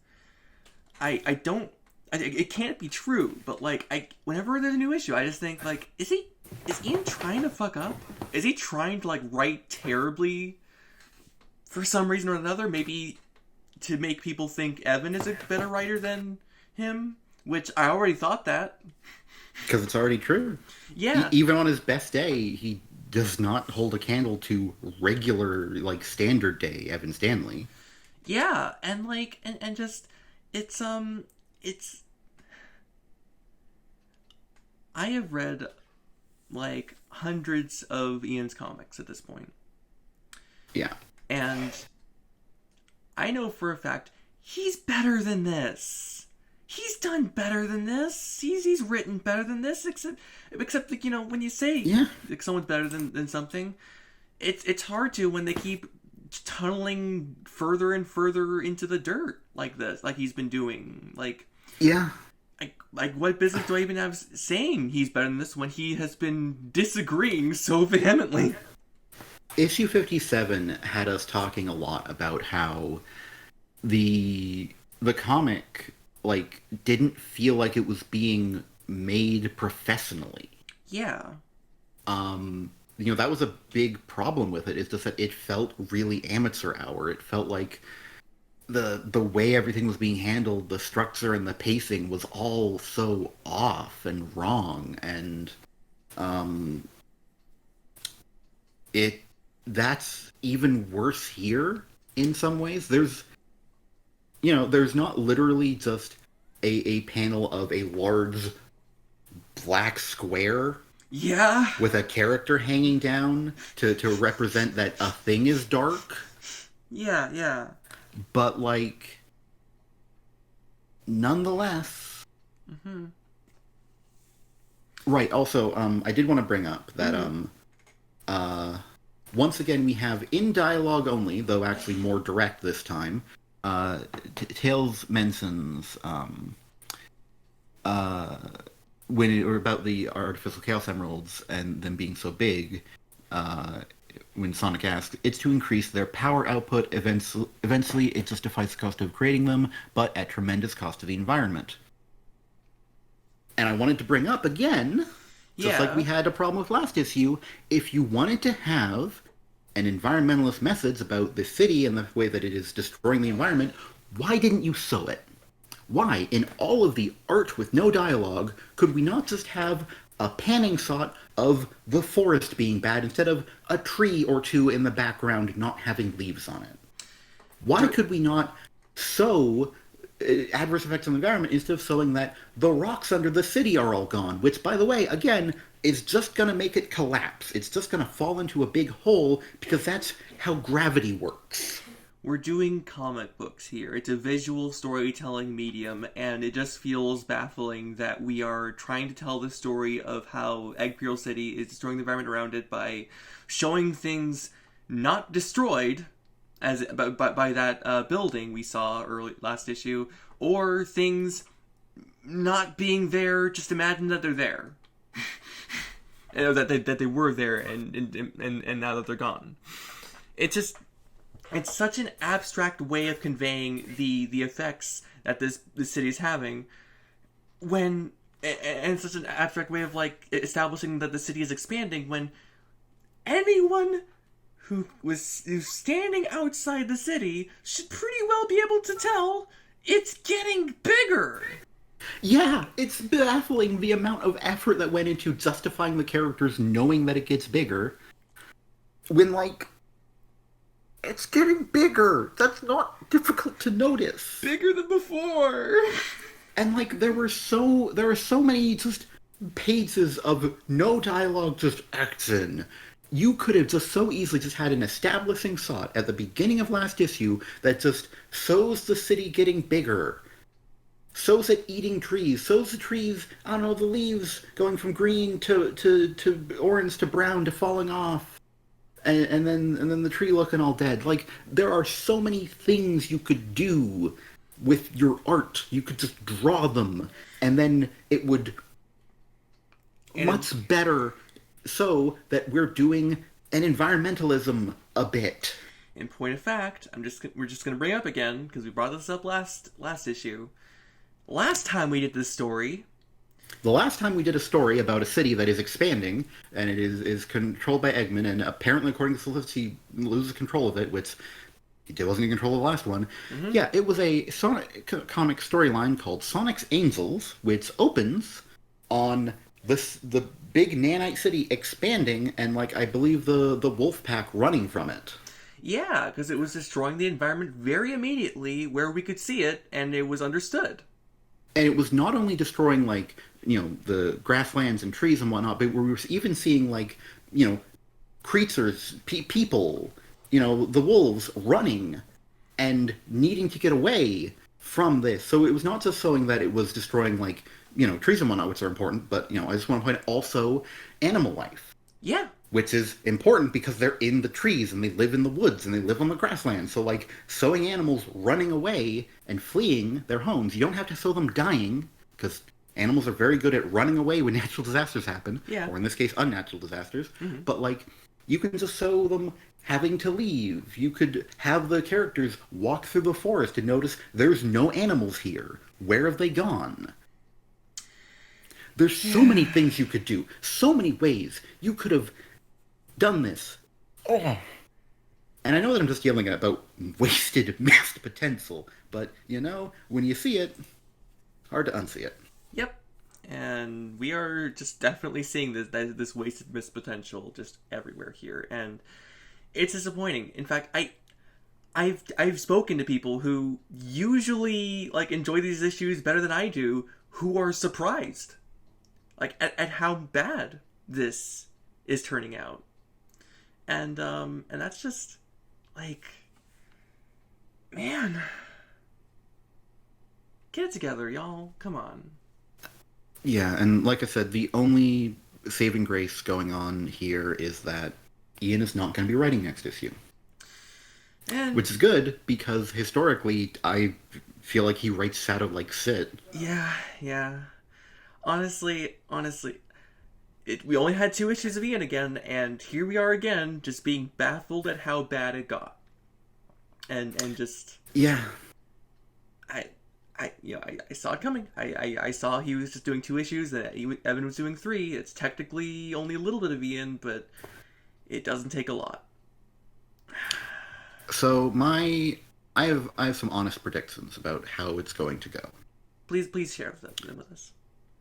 It can't be true, but, like, whenever there's a new issue, I just think, like, is Ian trying to fuck up? Is he trying to, like, write terribly for some reason or another? Maybe to make people think Evan is a better writer than him? Which I already thought that. Because it's already true. Yeah, Even on his best day, he does not hold a candle to regular, like, standard day Evan Stanley. yeah, and like, and just, it's it's. I have read like hundreds of Ian's comics at this point, Yeah. and I know for a fact he's better than this. He's done better than this. He's written better than this. Except like, when you say Yeah. like someone's better than something, it's hard to when they keep tunneling further and further into the dirt like this, like he's been doing. Yeah. Like what business do I even have saying he's better than this when he has been disagreeing so vehemently? Issue 57 had us talking a lot about how the comic, like, didn't feel like it was being made professionally. Yeah, That was a big problem with it, is just that it felt really amateur hour. It felt like the way everything was being handled, the structure and the pacing was all so off and wrong, and um it that's even worse here in some ways. There's not literally just a panel of a large black square yeah, with a character hanging down to represent that a thing is dark, yeah, yeah. but, like, nonetheless. Mm-hmm. Right, also, I did want to bring up that once again we have in dialogue only, though actually more direct this time, Tails mentions or about the artificial Chaos Emeralds and them being so big, when Sonic asks, it's to increase their power output. Eventually, it justifies the cost of creating them, but at tremendous cost to the environment. And I wanted to bring up again, just like we had a problem with last issue, if you wanted to have an environmentalist message about the city and the way that it is destroying the environment, why didn't you sew it? Why, in all of the art with no dialogue, could we not just have a panning shot of the forest being bad instead of a tree or two in the background not having leaves on it? Why could we not sew adverse effects on the environment instead of showing that the rocks under the city are all gone, which, by the way, again, is just going to make it collapse. It's just going to fall into a big hole because that's how gravity works. We're doing comic books here. It's a visual storytelling medium, and it just feels baffling that we are trying to tell the story of how Eggpeel City is destroying the environment around it by showing things not destroyed as by that building we saw last issue, or things not being there. Just imagine that they're there, that they were there, and now that they're gone. It's such an abstract way of conveying the effects that this city is having, and it's such an abstract way of like establishing that the city is expanding when anyone who's standing outside the city should pretty well be able to tell it's getting bigger. Yeah, it's baffling the amount of effort that went into justifying the characters knowing that it gets bigger when, like, it's getting bigger. That's not difficult to notice. Bigger than before. And, like, there were so many just pages of no dialogue, just action. You could have just so easily just had an establishing shot at the beginning of last issue that just shows the city getting bigger. Shows it eating trees. Shows the trees, I don't know, the leaves going from green to orange to brown to falling off. And then the tree looking all dead. Like, there are so many things you could do with your art. You could just draw them, and then it would much better so that we're doing an environmentalism a bit. In point of fact, we're just gonna bring up again because we brought this up last issue. Last time we did this story, the last time we did a story about a city that is expanding and it is controlled by Eggman, and apparently, according to Sylvester, he loses control of it, which he wasn't in control of the last one. Mm-hmm. Yeah, it was a Sonic comic storyline called Sonic's Angels, which opens on the big nanite city expanding, and like I believe the wolf pack running from it. Yeah, because it was destroying the environment very immediately where we could see it and it was understood. And it was not only destroying like the grasslands and trees and whatnot, but we were even seeing like you know creatures, people, the wolves running and needing to get away from this. So it was not just showing that it was destroying like trees and whatnot, which are important, but I just want to point out also animal life, Yeah. which is important because they're in the trees and they live in the woods and they live on the grassland. So like showing animals running away and fleeing their homes, you don't have to show them dying because animals are very good at running away when natural disasters happen, Yeah. or in this case, unnatural disasters. Mm-hmm. But like you can just show them having to leave. You could have the characters walk through the forest and notice there's no animals here. Where have they gone? There's so many things you could do, so many ways you could have done this. Oh. And I know that I'm just yelling about wasted missed potential, but when you see it, hard to unsee it. Yep. And we are just definitely seeing this wasted missed potential just everywhere here, and it's disappointing. In fact, I've spoken to people who usually like enjoy these issues better than I do, who are surprised, like at how bad this is turning out, and that's just like, man, get it together, y'all. Come on. Yeah, and like I said, the only saving grace going on here is that Ian is not going to be writing next issue. And which is good because historically, I feel like he writes Shadow like Sit. yeah. Honestly, we only had 2 issues of Ian again, and here we are again, just being baffled at how bad it got, and just Yeah. I saw it coming. I saw he was just doing 2 issues, and Evan was doing 3. It's technically only a little bit of Ian, but it doesn't take a lot. So I have some honest predictions about how it's going to go. Please share them with us.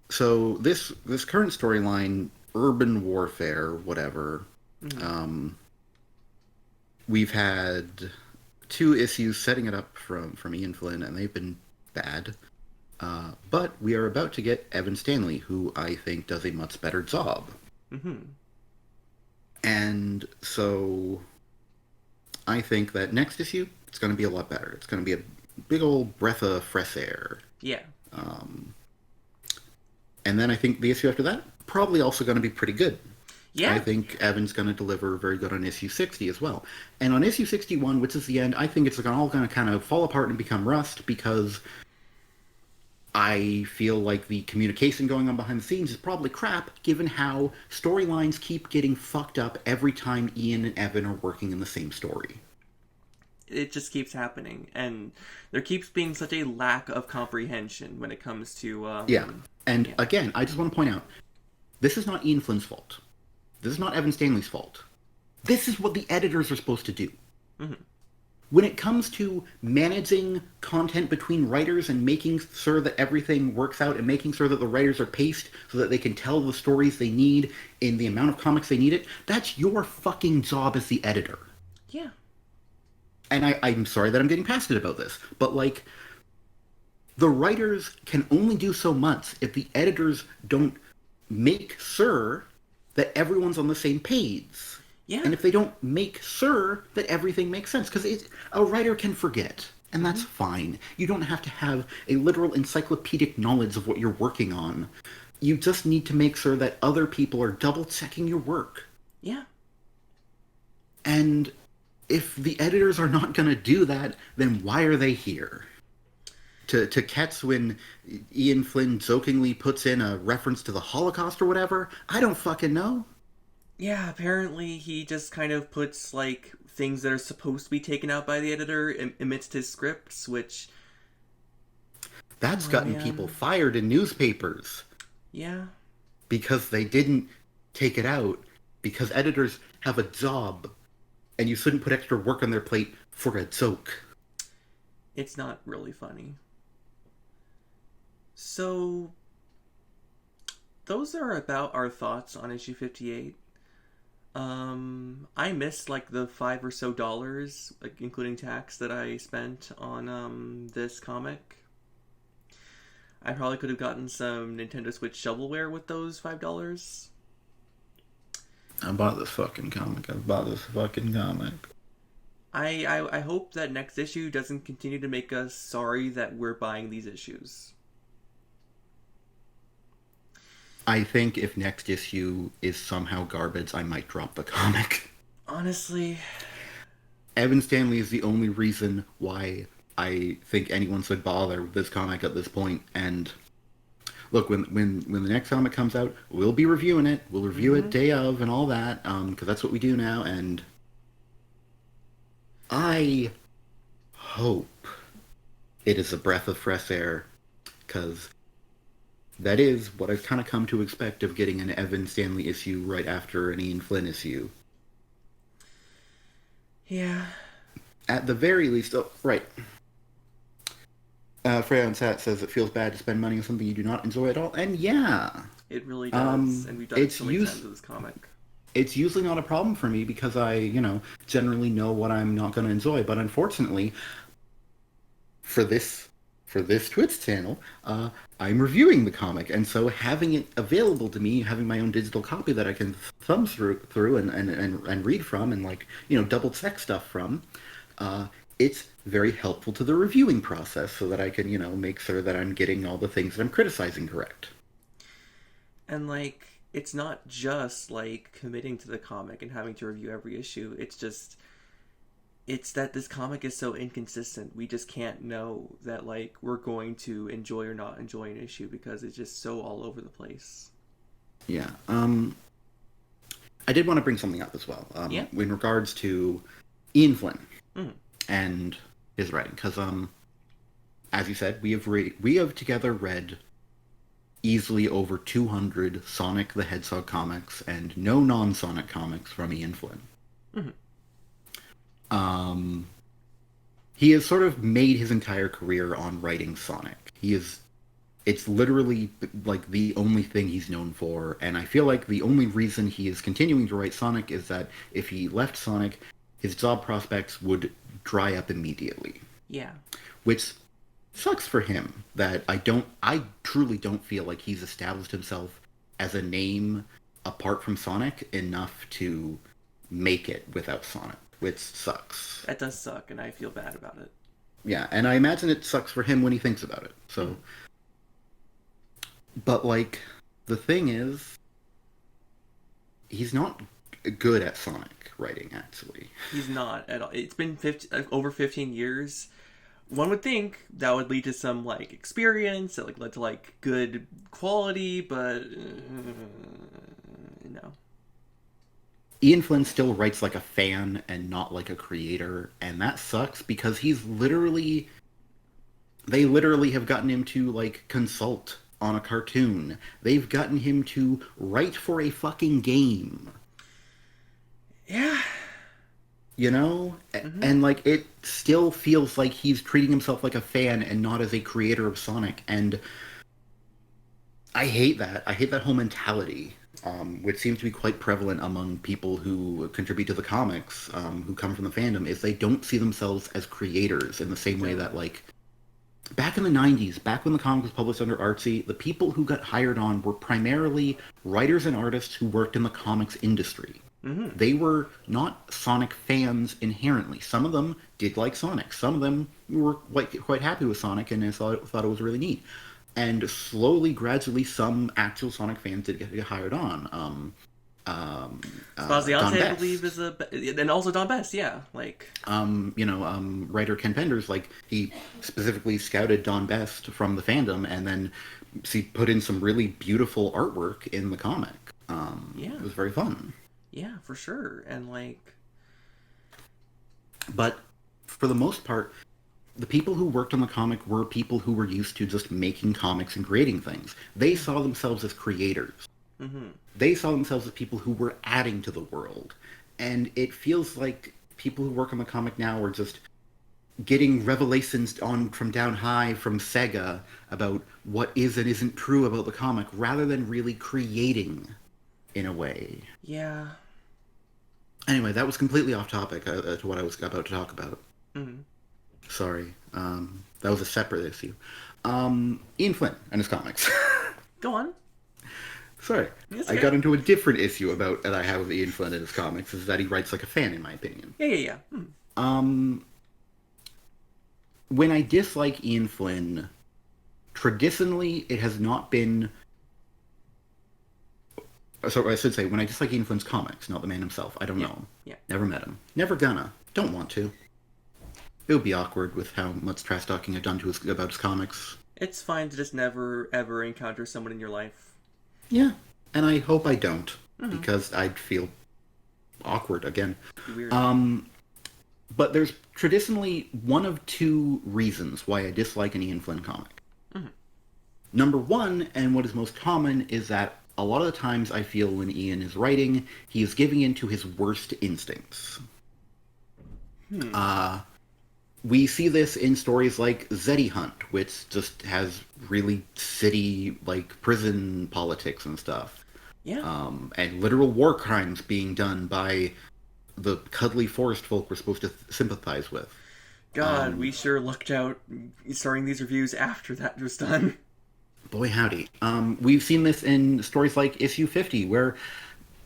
So this current storyline, urban warfare, whatever. Mm-hmm. We've had 2 issues setting it up from Ian Flynn, and they've been bad. But we are about to get Evan Stanley, who I think does a much better job. Mm-hmm. And so I think that next issue, it's going to be a lot better. It's going to be a big old breath of fresh air. Yeah. And then I think the issue after that, probably also going to be pretty good. Yeah. I think Evan's going to deliver very good on issue 60 as well. And on issue 61, which is the end, I think it's all going to kind of fall apart and become rust because I feel like the communication going on behind the scenes is probably crap, given how storylines keep getting fucked up every time Ian and Evan are working in the same story. It just keeps happening, and there keeps being such a lack of comprehension when it comes to Again, I just want to point out, this is not Ian Flynn's fault. This is not Evan Stanley's fault. This is what the editors are supposed to do. Mm-hmm. When it comes to managing content between writers and making sure that everything works out and making sure that the writers are paced so that they can tell the stories they need in the amount of comics they need it, that's your fucking job as the editor. Yeah. And I'm sorry that I'm getting passionate about this, but like, the writers can only do so much if the editors don't make sure that everyone's on the same page. Yeah. And if they don't make sure that everything makes sense, because a writer can forget, and that's fine. You don't have to have a literal encyclopedic knowledge of what you're working on. You just need to make sure that other people are double-checking your work. Yeah. And if the editors are not going to do that, then why are they here? To catch when Ian Flynn jokingly puts in a reference to the Holocaust or whatever? I don't fucking know. Yeah, apparently he just kind of puts, like, things that are supposed to be taken out by the editor amidst his scripts, which... That's gotten people fired in newspapers. Yeah. Because they didn't take it out. Because editors have a job. And you shouldn't put extra work on their plate for a joke. It's not really funny. So... those are about our thoughts on issue 58. I missed like the $5 or so, like including tax, that I spent on this comic. I probably could have gotten some Nintendo Switch shovelware with those $5. I bought this fucking comic. I bought this fucking comic. I hope that next issue doesn't continue to make us sorry that we're buying these issues. I think if next issue is somehow garbage, I might drop the comic. Honestly, Evan Stanley is the only reason why I think anyone should bother with this comic at this point. And look, when the next comic comes out, we'll be reviewing it. We'll review it day of and all that, because that's what we do now. And I hope it is a breath of fresh air, because that is what I've kind of come to expect of getting an Evan Stanley issue right after an Ian Flynn issue. yeah. At the very least, oh, right. Freya on Sat says it feels bad to spend money on something you do not enjoy at all, and yeah, It really does, and we've done it so many times with this comic. it's usually not a problem for me because I, generally know what I'm not going to enjoy. But unfortunately, for this Twitch channel, I'm reviewing the comic, and so having it available to me, having my own digital copy that I can thumb through and read from, and double check stuff from, it's very helpful to the reviewing process, so that I can make sure that I'm getting all the things that I'm criticizing correct. And it's not just committing to the comic and having to review every issue. It's that this comic is so inconsistent. We just can't know that we're going to enjoy or not enjoy an issue because it's just so all over the place. Yeah. I did want to bring something up as well. Yeah. In regards to Ian Flynn Mm. and his writing, because as you said, we have together read easily over 200 Sonic the Hedgehog comics and no non-Sonic comics from Ian Flynn. Mm-hmm. He has sort of made his entire career on writing Sonic. It's literally the only thing he's known for, and I feel like the only reason he is continuing to write Sonic is that if he left Sonic, his job prospects would dry up immediately. Yeah. Which sucks for him. That I truly don't feel like he's established himself as a name apart from Sonic enough to make it without Sonic, which sucks. That does suck, and I feel bad about it. Yeah, and I imagine it sucks for him when he thinks about it. So, but the thing is, he's not good at Sonic writing, actually. He's not at all. It's been over 15 years. One would think that would lead to some experience that led to good quality, but no. Ian Flynn still writes like a fan and not like a creator, and that sucks because they literally have gotten him to consult on a cartoon. They've gotten him to write for a fucking game. Yeah. Mm-hmm. And it still feels like he's treating himself like a fan and not as a creator of Sonic, and I hate that. I hate that whole mentality, which seems to be quite prevalent among people who contribute to the comics, who come from the fandom, is they don't see themselves as creators in the same way that back in the 90s, back when the comic was published under Artsy, the people who got hired on were primarily writers and artists who worked in the comics industry. Mm-hmm. They were not Sonic fans inherently. Some of them did like Sonic. Some of them were quite happy with Sonic and thought it was really neat. And slowly, gradually, some actual Sonic fans did get hired on. Spaziante, I believe, is and also Don Best, yeah. Writer Ken Penders, he specifically scouted Don Best from the fandom, and then he put in some really beautiful artwork in the comic. Yeah. It was very fun. Yeah, for sure. And But for the most part, the people who worked on the comic were people who were used to just making comics and creating things. They saw themselves as creators. Mm-hmm. They saw themselves as people who were adding to the world. And it feels like people who work on the comic now are just getting revelations on from down high from Sega about what is and isn't true about the comic, rather than really creating in a way. Yeah. Anyway, that was completely off topic to what I was about to talk about. Mm-hmm. Sorry. That was a separate issue. Ian Flynn and his comics. Go on. Sorry. That's I okay. got into a different issue about that I have with Ian Flynn and his comics, is that he writes like a fan, in my opinion. Yeah. Hmm. Um, when I dislike Ian Flynn, traditionally it has not been. So I should say, when I dislike Ian Flynn's comics, not the man himself. I don't know him. Yeah. Never met him. Never gonna. Don't want to. It would be awkward with how much trash talking I've done about his comics. It's fine to just never, ever encounter someone in your life. Yeah, and I hope I don't, Mm-hmm. because I'd feel awkward again. Weird. But there's traditionally one of two reasons why I dislike an Ian Flynn comic. Mm-hmm. Number one, and what is most common, is that a lot of the times I feel when Ian is writing, he is giving in to his worst instincts. We see this in stories like Zeddy Hunt, which just has really city, like, prison politics and stuff. Yeah. And literal war crimes being done by the cuddly forest folk we're supposed to sympathize with. God, we sure lucked out starting these reviews after that was done. Boy, howdy. We've seen this in stories like Issue 50, where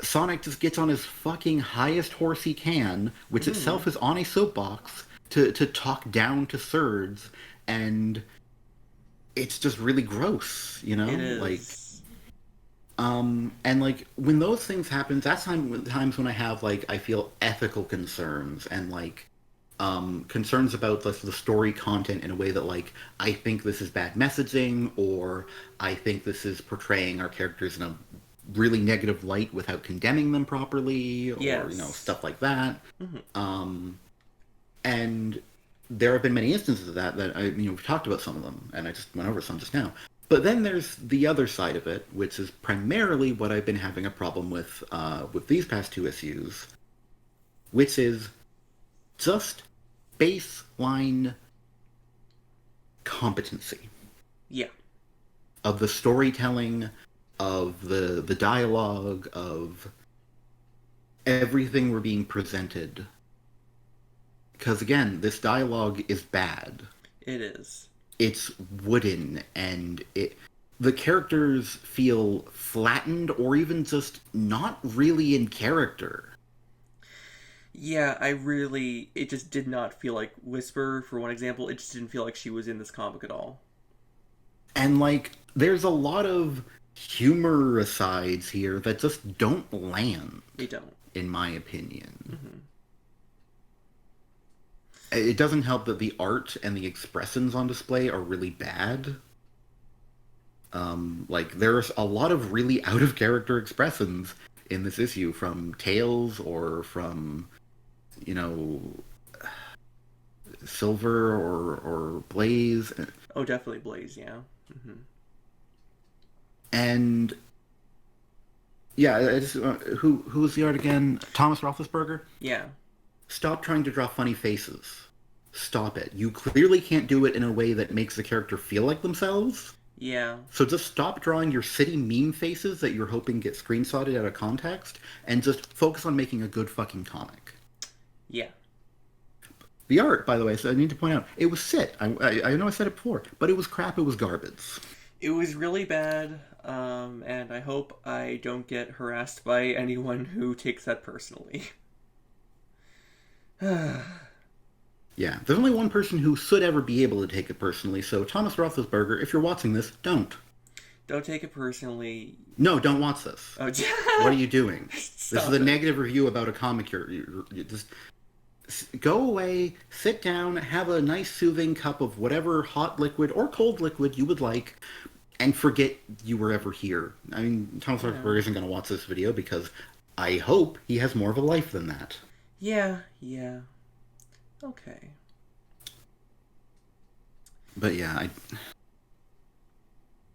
Sonic just gets on his fucking highest horse he can, which itself is on a soapbox, to talk down to Surds, and it's just really gross, you know? It is. Like, and like, when those things happen, that's times when I have, like, I feel ethical concerns, and like, concerns about the story content in a way that, like, I think this is bad messaging, or I think this is portraying our characters in a really negative light without condemning them properly, or, Yes. you know, stuff like that. Mm-hmm. And there have been many instances of that we've talked about some of them, and I just went over some just now. But then there's the other side of it, which is primarily what I've been having a problem with these past two issues, which is just baseline competency. Yeah. Of the storytelling, of the dialogue, of everything we're being presented. Because again, this dialogue is bad. It is. It's wooden, and the characters feel flattened, or even just not really in character. Yeah, it just did not feel like Whisper, for one example. It just didn't feel like she was in this comic at all. And, like, there's a lot of humor asides here that just don't land. They don't. In my opinion. Mm-hmm. It doesn't help that the art and the expressions on display are really bad. Like, there's a lot of really out-of-character expressions in this issue, from Tails, or from, you know, Silver, or Blaze. Oh, definitely Blaze, yeah. Mm-hmm. And yeah, who was the art again? Thomas Roethlisberger? Yeah. Stop trying to draw funny faces. Stop it. You clearly can't do it in a way that makes the character feel like themselves. Yeah. So just stop drawing your city meme faces that you're hoping get screenshotted out of context, and just focus on making a good fucking comic. Yeah. The art, by the way, so I need to point out, it was shit. I know I said it before, but it was crap, it was garbage. It was really bad, and I hope I don't get harassed by anyone who takes that personally. Yeah, there's only one person who should ever be able to take it personally, so Thomas Roethlisberger, if you're watching this, don't. Don't take it personally. No, don't watch this. Oh, what are you doing? This is a it. negative review about a comic. You just go away, sit down, have a nice soothing cup of whatever hot liquid or cold liquid you would like, and forget you were ever here. I mean, Thomas Roethlisberger isn't going to watch this video, because I hope he has more of a life than that. Yeah. Okay. But yeah,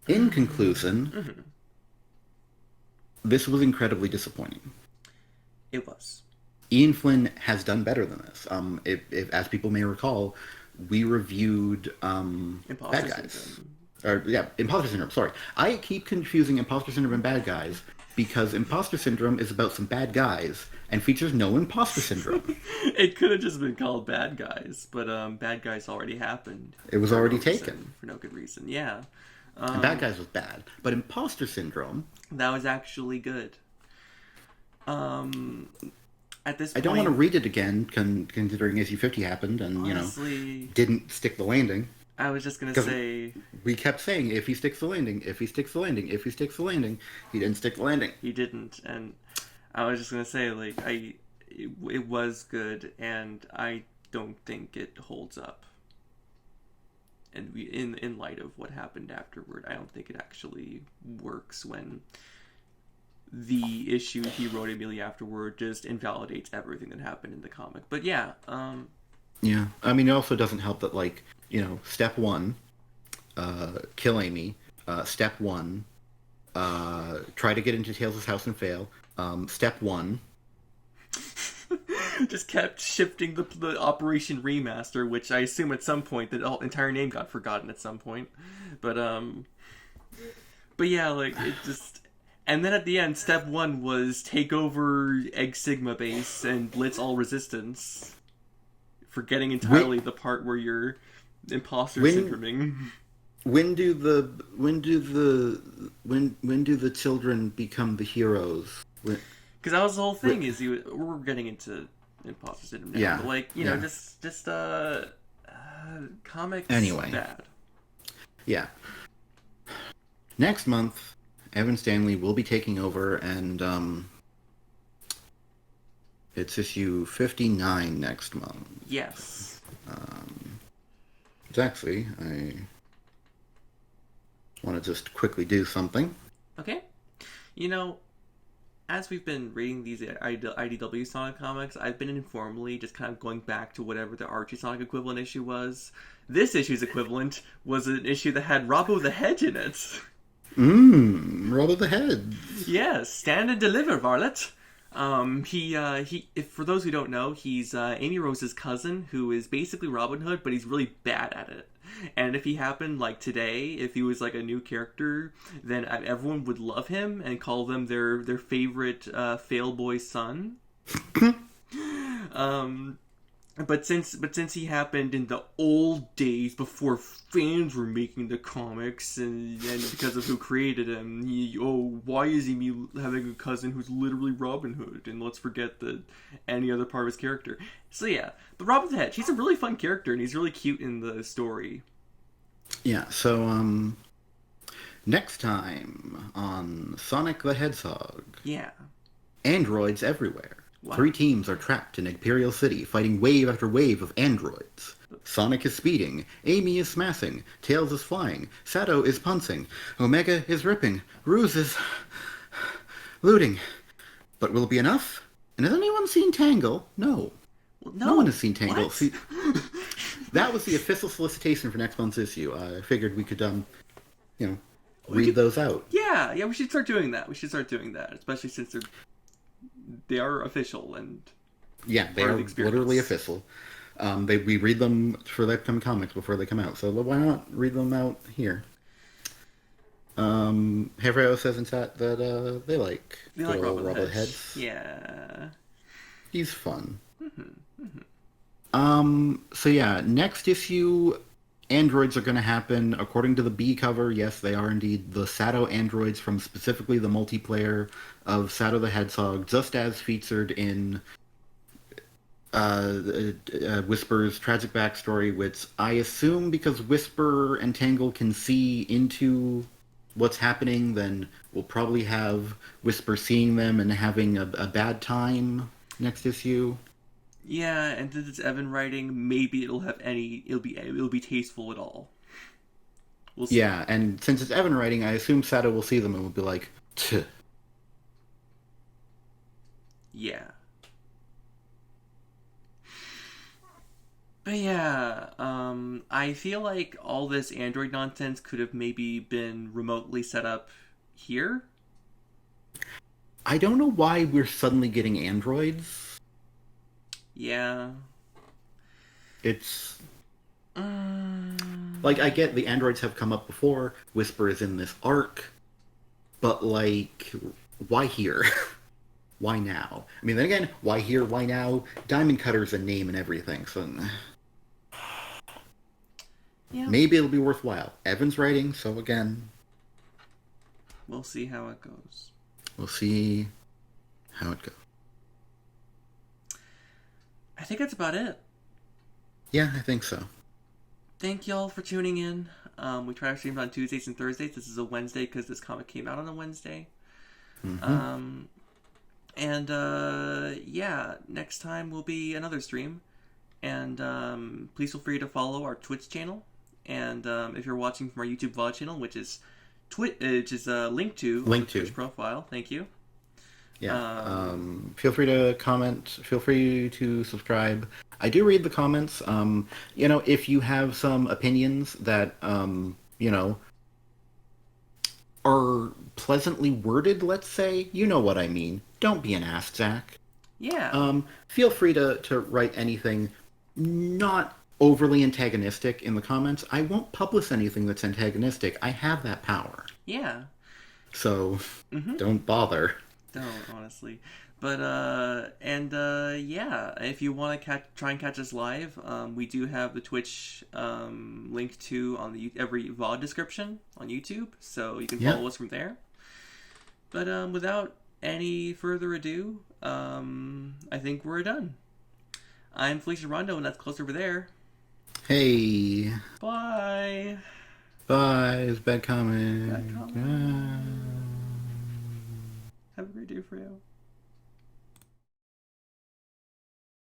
in conclusion, this was incredibly disappointing. It was. Ian Flynn has done better than this. If, as people may recall, we reviewed Bad Imposter Guys. syndrome. Or, yeah, Imposter Syndrome, sorry. I keep confusing Imposter Syndrome and Bad Guys because Imposter Syndrome is about some bad guys and features no Imposter Syndrome. It could have just been called Bad Guys, but Bad Guys already happened It was for no already taken. reason. For no good reason. Yeah. And Bad Um, Guys was bad. But Imposter Syndrome, that was actually good. Um, at this I don't want to point, read it again, considering issue 50 happened and, honestly, didn't stick the landing. I was just gonna Because say we kept saying, if he sticks the landing, if he sticks the landing, if he sticks the landing, he didn't stick the landing. he didn't, and I was just gonna say like it was good, and I don't think it holds up. And in light of what happened afterward, I don't think it actually works when the issue he wrote immediately afterward just invalidates everything that happened in the comic. But yeah, Yeah. I mean, it also doesn't help that, step one, kill Amy. Step one, try to get into Tails' house and fail. Step one. just kept shifting the Operation Remaster, which I assume at some point the entire name got forgotten at some point. But yeah, like it just. And then at the end, step one was take over Egg Sigma base and blitz all resistance. Forgetting entirely the part where you're imposter syndroming. When do the children become the heroes? Because that was the whole thing. We're getting into imposter syndrome now. Yeah. But like comics. Anyway. Bad. Yeah. Next month, Evan Stanley will be taking over, and it's issue 59 next month. Yes. It's actually, I want to just quickly do something. Okay. As we've been reading these IDW Sonic comics, I've been informally just kind of going back to whatever the Archie Sonic equivalent issue was. This issue's equivalent was an issue that had Robbo the Hedge in it. Robbo the Hedge. Yes, stand and deliver, Varlet. If for those who don't know, he's Amy Rose's cousin, who is basically Robin Hood, but he's really bad at it. And if he happened like today, if he was like a new character, then everyone would love him and call them their favorite fail boy son. But since he happened in the old days before fans were making the comics and because of who created him, why is he having a cousin who's literally Robin Hood? And let's forget any other part of his character. So yeah, but Robin the Hedge, he's a really fun character and he's really cute in the story. Yeah, so next time on Sonic the Hedgehog. Yeah. Androids everywhere. What? 3 teams are trapped in Imperial City, fighting wave after wave of androids. Sonic is speeding, Amy is smashing, Tails is flying, Sato is punching, Omega is ripping, Ruse is looting. But will it be enough? And has anyone seen Tangle? No. Well, No one has seen Tangle. What? See, that was the official solicitation for next month's issue. I figured we could, read those out. Yeah, we should start doing that. Especially since they are official and yeah, they are literally official. We read them for the upcoming comics before they come out, so why not read them out here? Hevreo says in chat that they like Robin Robin the Hedge. Yeah, He's fun. Mm-hmm. So yeah, next issue, androids are going to happen according to the B cover. Yes, they are indeed the Sato androids from specifically the multiplayer of Sato the Hedgehog, just as featured in Whisper's tragic backstory, which I assume because Whisper and Tangle can see into what's happening, then we'll probably have Whisper seeing them and having a bad time next issue. Yeah, and since it's Evan writing, maybe it'll be tasteful at all. We'll see. Yeah, and since it's Evan writing, I assume Sato will see them and will be like, "Tch." Yeah. But yeah, I feel like all this Android nonsense could have maybe been remotely set up here. I don't know why we're suddenly getting androids. Yeah. It's Like, I get the androids have come up before, Whisper is in this arc, but, like, why here? Why now? I mean, then again, why here, why now? Diamond Cutter's a name and everything, so Yeah, maybe it'll be worthwhile. Evan's writing, so again, we'll see how it goes. we'll see how it goes. I think that's about it. Yeah, I think so. Thank y'all for tuning in. We try to stream on Tuesdays and Thursdays. This is a Wednesday because this comic came out on a Wednesday. Mm-hmm. Yeah, next time will be another stream. And please feel free to follow our Twitch channel. And if you're watching from our YouTube VOD channel, which is linked to our Twitch profile, thank you. Yeah. Feel free to comment. Feel free to subscribe. I do read the comments. If you have some opinions that, are pleasantly worded, let's say, you know what I mean. Don't be an ass, Zach. Yeah. Feel free to write anything not overly antagonistic in the comments. I won't publish anything that's antagonistic. I have that power. Yeah. So, don't bother. Don't, honestly. But, if you want to try and catch us live, we do have the Twitch link to on every VOD description on YouTube, so you can follow us from there. But without any further ado, I think we're done. I'm Felicia Rondo, and that's close over there. Hey. Bye. Bye. It's bad comic. Bad comic. Have a great day, Freyo.